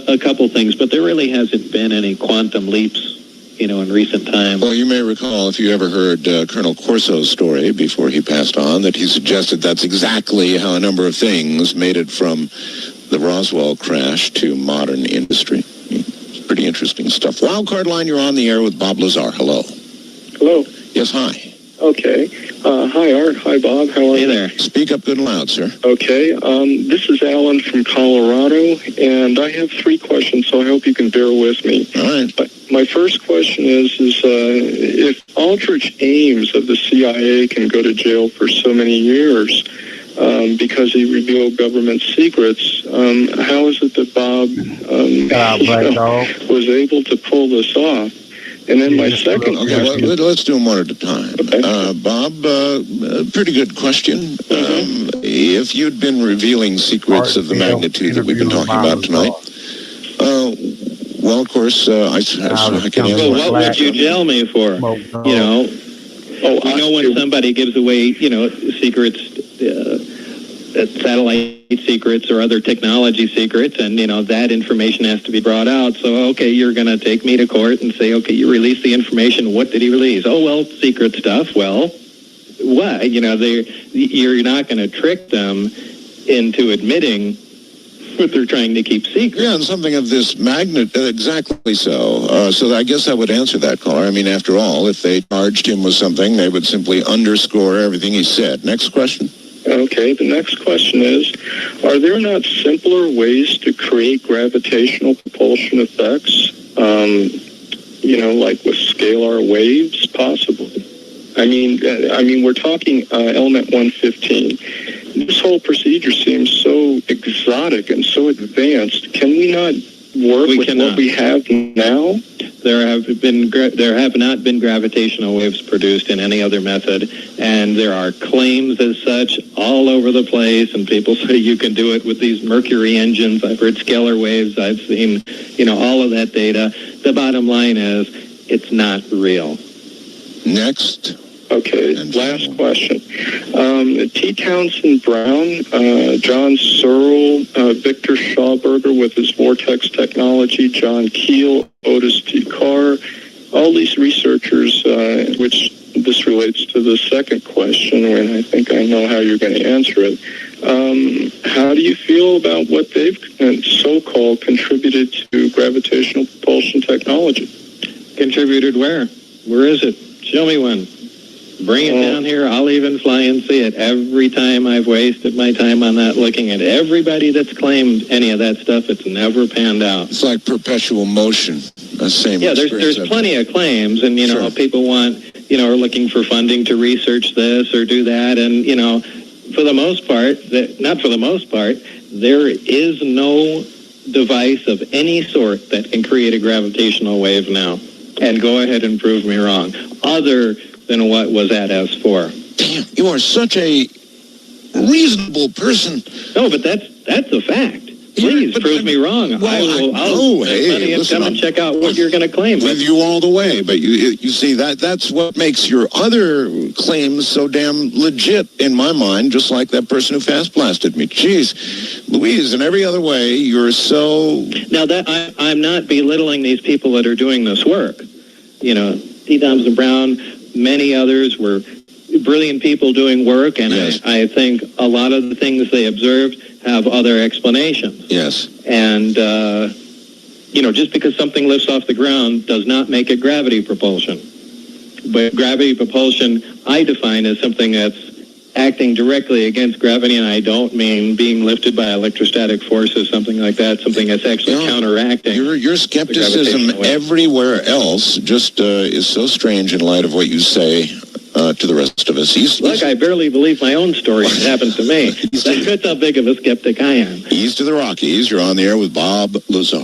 a couple things, but there really hasn't been any quantum leaps, in recent times. Well, you may recall, if you ever heard Colonel Corso's story before he passed on, that he suggested that's exactly how a number of things made it from the Roswell crash to modern industry. It's pretty interesting stuff. Wildcard line, you're on the air with Bob Lazar. Hello. Hello. Yes, hi. Okay. Hi, Art. Hi, Bob. How are you? Hey there. Speak up good and loud, sir. Okay. This is Alan from Colorado, and I have 3 questions, so I hope you can bear with me. All right. My first question is if Aldrich Ames of the CIA can go to jail for so many years because he revealed government secrets, how is it that Bob was able to pull this off? And then my second question... Let's do them one at a time. Okay. Bob, pretty good question. If you'd been revealing secrets of the magnitude that we've been talking about tonight, of course, I can answer. Well, what would you jail me for? We know when somebody gives away, secrets, satellite secrets or other technology secrets, and that information has to be brought out. So okay, you're going to take me to court and say, okay, you released the information. What did he release? Oh, well, secret stuff. Well, what? You're not going to trick them into admitting what they're trying to keep secret. Yeah, and something of this magnitude, exactly so. So I guess I would answer that caller. I mean, after all, if they charged him with something, they would simply underscore everything he said. Next question. Okay, the next question is, are there not simpler ways to create gravitational propulsion effects, like with scalar waves, possibly? I mean, we're talking element 115. This whole procedure seems so exotic and so advanced. Can we not work with what we have now? There have not been gravitational waves produced in any other method, and there are claims as such all over the place, and people say you can do it with these Mercury engines. I've heard scalar waves. I've seen, all of that data. The bottom line is it's not real. Next. Okay, last question. T. Townsend Brown, John Searle, Victor Schauberger with his Vortex technology, John Keel, Otis T. Carr, all these researchers, which this relates to the second question, and I think I know how you're going to answer it. How do you feel about what they've so-called contributed to gravitational propulsion technology? Contributed where? Where is it? Show me one. Bring it down here. I'll even fly and see it. Every time I've wasted my time on that, looking at everybody that's claimed any of that stuff, it's never panned out. It's like perpetual motion. The same. Yeah, there's plenty of claims, and people want, are looking for funding to research this or do that, and for the most part, not for the most part, there is no device of any sort that can create a gravitational wave now. And go ahead and prove me wrong, other than what was at S4. Damn, you are such a reasonable person. No, but that's a fact. Please prove me wrong. I'll come and check out what you're going to claim. With you all the way, but you see that's what makes your other claims so damn legit in my mind. Just like that person who fast blasted me. Jeez, Louise, in every other way, you're so. Now that I'm not belittling these people that are doing this work. You know, T. Thompson Brown, many others were brilliant people doing work, and yes. I think a lot of the things they observed have other explanations. Yes. And, you know, just because something lifts off the ground does not make it gravity propulsion. But gravity propulsion, I define as something that's acting directly against gravity, and I don't mean being lifted by electrostatic forces, something like that, something that's actually counteracting. Your skepticism everywhere else just is so strange in light of what you say to the rest of us. Look, I barely believe my own story. It happened to me. That's how big of a skeptic I am. East of the Rockies, you're on the air with Bob Lazar.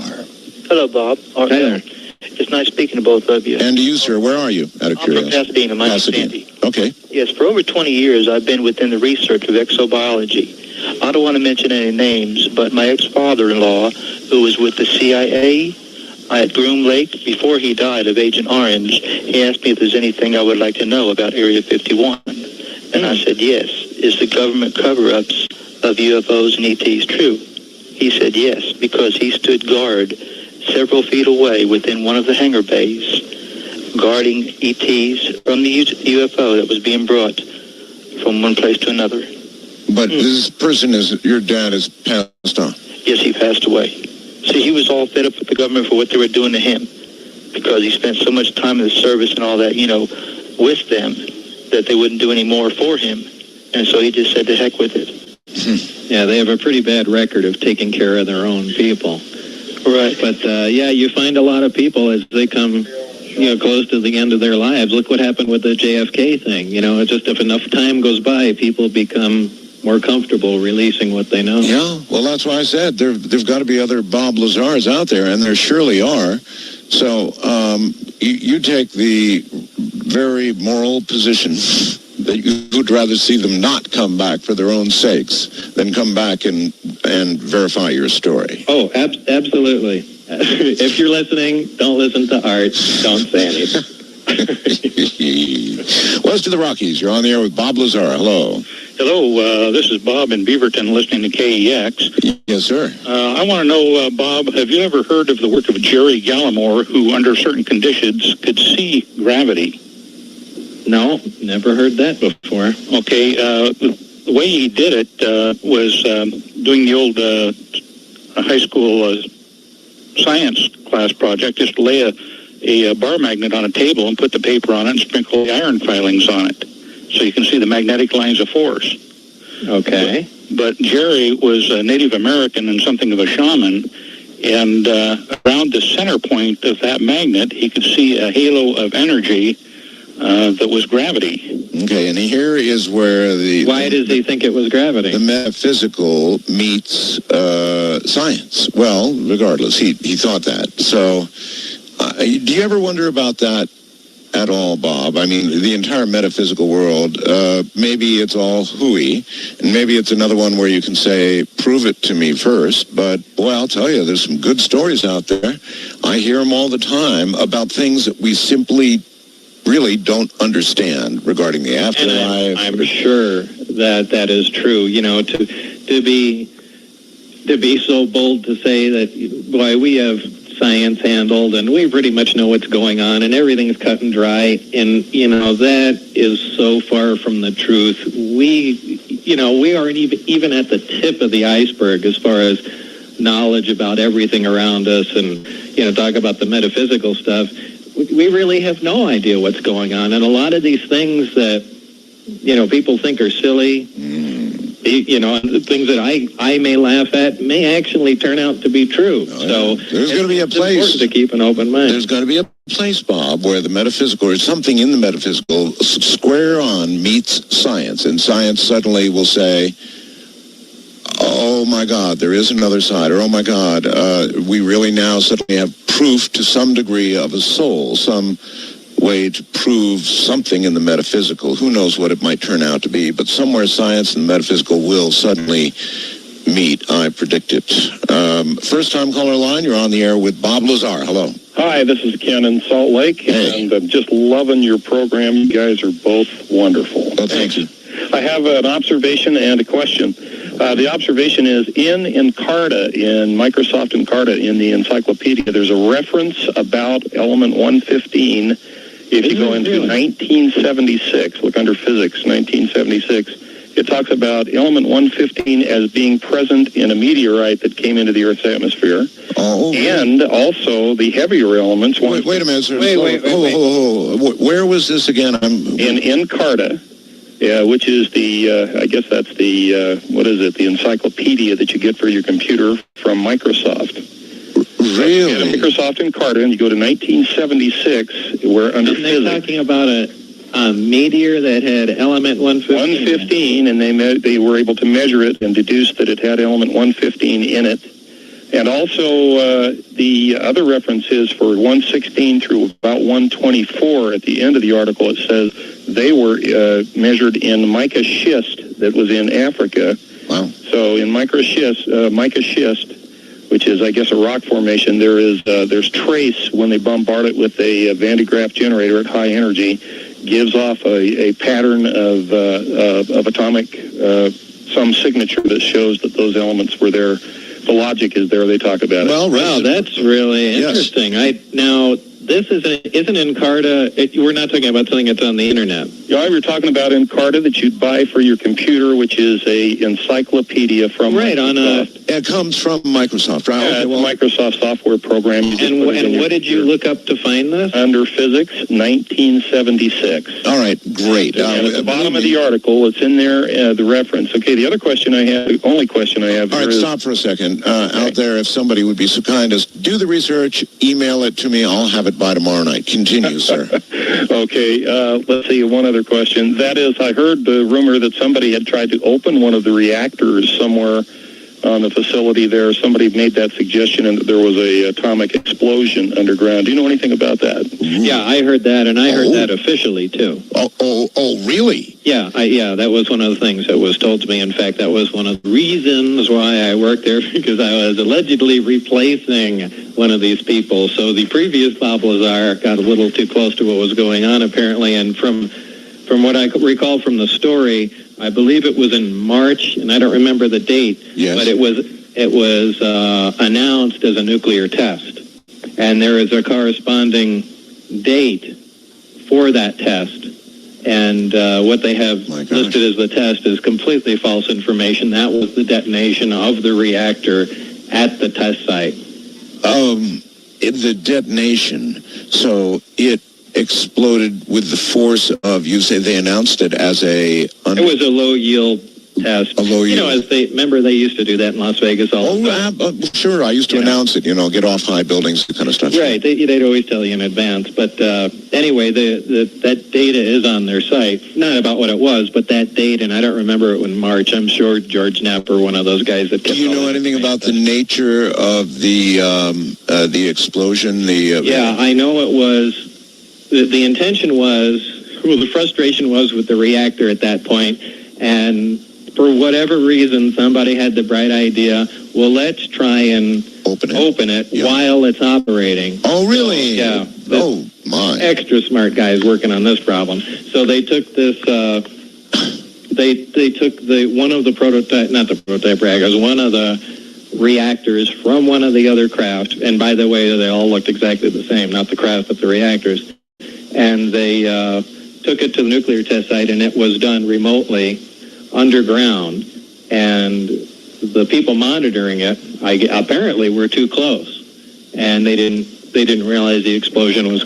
Hello, Bob. Hi there. It's nice speaking to both of you. And to you, sir, where are you, out of I'm from curiosity? Pasadena. My name's Sandy. Okay. Yes, for over 20 years, I've been within the research of exobiology. I don't want to mention any names, but my ex-father-in-law, who was with the CIA at Groom Lake, before he died of Agent Orange, he asked me if there's anything I would like to know about Area 51. And I said, yes. Is the government cover-ups of UFOs and ETs true? He said yes, because he stood guard several feet away within one of the hangar bays, guarding ETs from the UFO that was being brought from one place to another. But this person your dad is passed on. Yes, he passed away. See, he was all fed up with the government for what they were doing to him, because he spent so much time in the service and all that, you know, with them, that they wouldn't do any more for him. And so he just said, to heck with it. Yeah, they have a pretty bad record of taking care of their own people. Right. But, yeah, you find a lot of people as they come, you know, close to the end of their lives. Look what happened with the JFK thing. You know, it's just if enough time goes by, people become more comfortable releasing what they know. Yeah, well, that's why I said there's got to be other Bob Lazars out there, and there surely are. So you take the very moral position that you would rather see them not come back for their own sakes than come back and verify your story. Oh, absolutely. If you're listening, don't listen to Art. Don't say anything. West of the Rockies, you're on the air with Bob Lazar. Hello. Hello, this is Bob in Beaverton listening to KEX. Yes, sir. I want to know, Bob, have you ever heard of the work of Jerry Gallimore, who under certain conditions could see gravity? No, never heard that before. Okay, the way he did it was doing the old high school science class project, just lay a bar magnet on a table and put the paper on it and sprinkle the iron filings on it, so you can see the magnetic lines of force. Okay. But Jerry was a Native American and something of a shaman, and around the center point of that magnet, he could see a halo of energy that was gravity. Okay, and here is where Why does he think it was gravity? The metaphysical meets science. Well, regardless, he thought that. So, do you ever wonder about that at all, Bob? I mean, the entire metaphysical world, maybe it's all hooey, and maybe it's another one where you can say, prove it to me first, but boy, I'll tell you, there's some good stories out there. I hear them all the time about things that we simply really don't understand regarding the afterlife. And I'm sure that is true. You know, to be so bold to say that, boy, we have science handled and we pretty much know what's going on and everything's cut and dry, and you know, that is so far from the truth. We aren't even at the tip of the iceberg as far as knowledge about everything around us, and you know, talk about the metaphysical stuff. We really have no idea what's going on, and a lot of these things that, you know, people think are silly, the things that I may laugh at may actually turn out to be true. So there's going to be a place important to keep an open mind. There's going to be a place, Bob, where the metaphysical or something in the metaphysical square on meets science, and science suddenly will say, oh my God, there is another side, or oh my God, we really now suddenly have proof to some degree of a soul, some way to prove something in the metaphysical. Who knows what it might turn out to be, but somewhere science and metaphysical will suddenly meet. I predict it. First time caller line, you're on the air with Bob Lazar. Hello. Hi, this is Ken in Salt Lake, and I'm just loving your program. You guys are both wonderful. Well, thank you. I have an observation and a question. The observation is in Encarta, in Microsoft Encarta, in the encyclopedia, there's a reference about element 115. If you go into 1976, look under physics, 1976, it talks about element 115 as being present in a meteorite that came into the Earth's atmosphere. Oh, and also the heavier elements. Wait a minute, sir. Wait. Where was this again? In Encarta, which is the, I guess that's the, the encyclopedia that you get for your computer from Microsoft. Really? So Microsoft Encarta, and you go to 1976, where under physics. They're talking about a meteor that had element 115. 115, and they were able to measure it and deduce that it had element 115 in it. And also the other references for 116 through about 124 at the end of the article, it says they were measured in mica schist that was in Africa. Wow. So in mica schist, which is, I guess, a rock formation, there's trace when they bombard it with a Van de Graaff generator at high energy, gives off a pattern of atomic, some signature that shows that those elements were there. The logic is there. They talk about it. Well, wow, that's really interesting. Now, this isn't Encarta. We're not talking about something that's on the internet. Yeah, we were talking about Encarta that you'd buy for your computer, which is a encyclopedia from Microsoft. It comes from Microsoft, right? Yeah, it's a Microsoft software program. And what did you look up to find this? Under physics, 1976. All right, great. And at the bottom of the article, it's in there, the reference. Okay, the only question I have. All right, stop for a second. Out there, if somebody would be so kind as do the research, email it to me. I'll have it by tomorrow night. Continue, sir. Okay, let's see, one other question. That is, I heard the rumor that somebody had tried to open one of the reactors somewhere on the facility there. Somebody made that suggestion and that there was a atomic explosion underground. Do you know anything about that? Yeah, I heard that, and I heard that officially, too. Oh, really? Yeah, that was one of the things that was told to me. In fact, that was one of the reasons why I worked there, because I was allegedly replacing one of these people. So the previous Bob Lazar got a little too close to what was going on, apparently, and from what I recall from the story, I believe it was in March, and I don't remember the date, but it was announced as a nuclear test. And there is a corresponding date for that test. And what they have listed as the test is completely false information. That was the detonation of the reactor at the test site. The detonation, so it exploded with the force of, you say they announced it as it was a low yield test. A low yield. As they used to do that in Las Vegas all the time. Sure, I used to announce it, get off high buildings, that kind of stuff. Right, they'd always tell you in advance. But anyway, that data is on their site. Not about what it was, but that date, and I don't remember it in March. I'm sure George Napper, one of those guys that... Do you know anything about the nature of the explosion? Yeah, I know it was... The intention was, the frustration was with the reactor at that point, and for whatever reason, somebody had the bright idea, well, let's try and open it while it's operating. Oh, really? So, oh, my. Extra smart guys working on this problem. So they took this, they took one of the reactors from one of the other craft, and by the way, they all looked exactly the same, not the craft, but the reactors. And they took it to the nuclear test site, and it was done remotely underground. And the people monitoring it apparently were too close, and they didn't realize the explosion was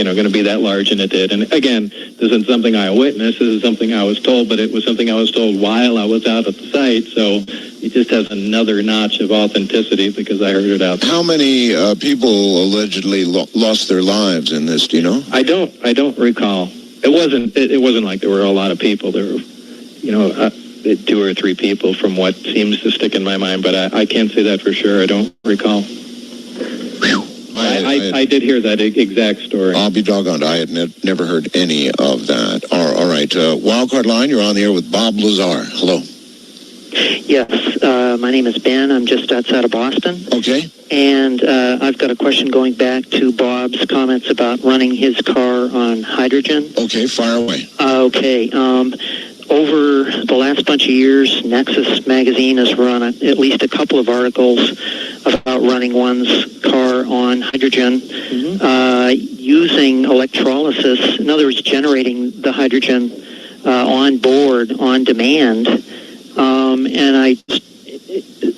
going to be that large, and it did. And again, this isn't something I witnessed. This is something I was told, but it was something I was told while I was out at the site. So it just has another notch of authenticity because I heard it out there. How many people allegedly lost their lives in this? Do you know? I don't recall. It wasn't like there were a lot of people. There were, 2 or 3 people from what seems to stick in my mind, but I can't say that for sure. I don't recall. I did hear that exact story. I'll be doggone. I had never heard any of that. All right. Wildcard line, you're on the air with Bob Lazar. Hello. Yes, my name is Ben. I'm just outside of Boston. Okay. And I've got a question going back to Bob's comments about running his car on hydrogen. Okay, fire away. Okay. Over the last bunch of years, Nexus magazine has run at least a couple of articles about running one's car on hydrogen, using electrolysis. In other words, generating the hydrogen on board, on demand. And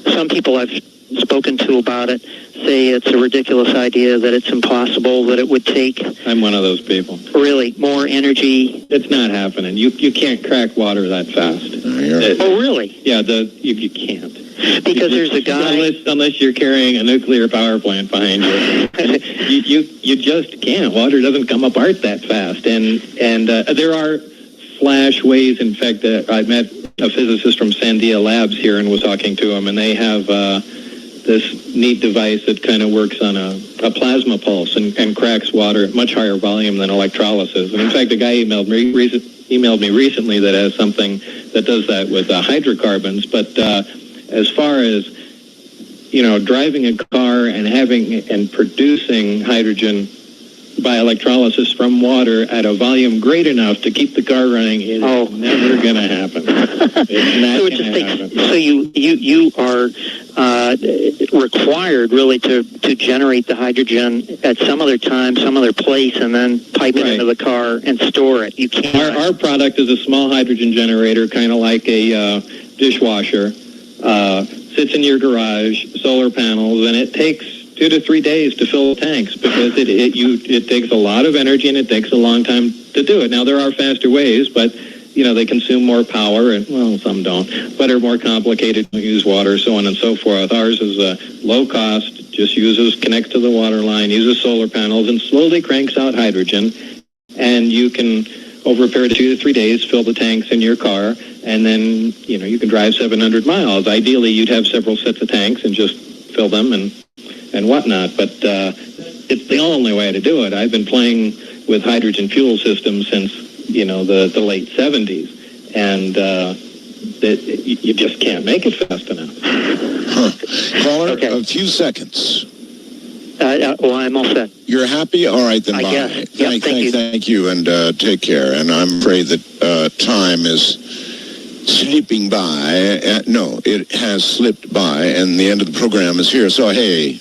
some people I've spoken to about it say it's a ridiculous idea, that it's impossible, that it would take... I'm one of those people. Really, more energy. It's not happening. You can't crack water that fast. Oh, really? Yeah, you can't. Because there's a guy... Unless you're carrying a nuclear power plant behind you. you just can't. Water doesn't come apart that fast. And there are flash ways. In fact, I met a physicist from Sandia Labs here and was talking to him, and they have this neat device that kind of works on a plasma pulse and cracks water at much higher volume than electrolysis. And in fact, a guy emailed me recently that has something that does that with hydrocarbons. But as far as driving a car and producing hydrogen by electrolysis from water at a volume great enough to keep the car running, it is never going to happen. It's not going to happen. So you are required really to generate the hydrogen at some other time, some other place, and then pipe it into the car and store it. You can't. Our product is a small hydrogen generator, kind of like a dishwasher. Sits in your garage, solar panels, and it takes 2 to 3 days to fill tanks because it takes a lot of energy and it takes a long time to do it. Now, there are faster ways, but they consume more power, and some don't, but are more complicated, use water, so on and so forth. Ours is low cost, just connects to the water line, uses solar panels, and slowly cranks out hydrogen. And you can, over a period of 2 to 3 days, fill the tanks in your car, and then you can drive 700 miles. Ideally, you'd have several sets of tanks and just fill them and whatnot, but it's the only way to do it. I've been playing with hydrogen fuel systems since the late 70s, and you just can't make it fast enough. Caller, a few seconds. Well, I'm all set. You're happy? All right, then. I bye. guess. Yeah, Thank you, and take care. And I'm afraid that time is slipping by. No, it has slipped by, and the end of the program is here. So, hey,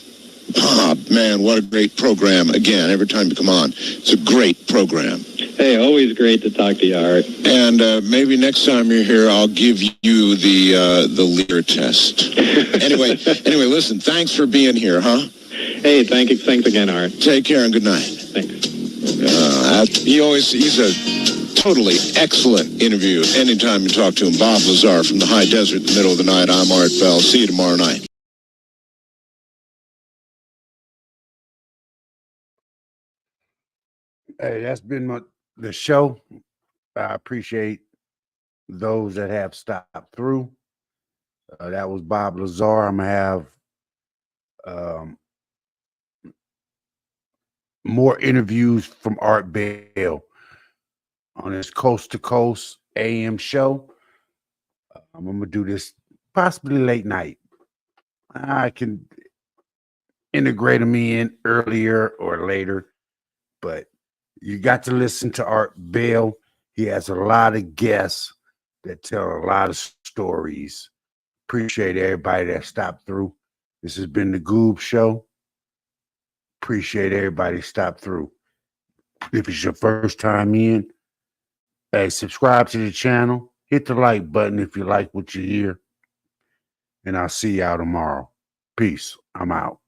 Bob, man, what a great program. Again, every time you come on, it's a great program. Hey, always great to talk to you, Art. And maybe next time you're here, I'll give you the Lear test. Anyway, listen, thanks for being here, huh? Hey, thanks again, Art. Take care and good night. Thanks. He's a totally excellent interview. Anytime you talk to him, Bob Lazar from the high desert in the middle of the night. I'm Art Bell. See you tomorrow night. Hey, that's been the show. I appreciate those that have stopped through. That was Bob Lazar. I'm going to have more interviews from Art Bell on his Coast to Coast AM show. I'm going to do this possibly late night. I can integrate them in earlier or later, but you got to listen to Art Bell. He has a lot of guests that tell a lot of stories. Appreciate everybody that stopped through. This has been the Goob Show. Appreciate everybody stopped through. If it's your first time in, hey, subscribe to the channel. Hit the like button if you like what you hear. And I'll see y'all tomorrow. Peace. I'm out.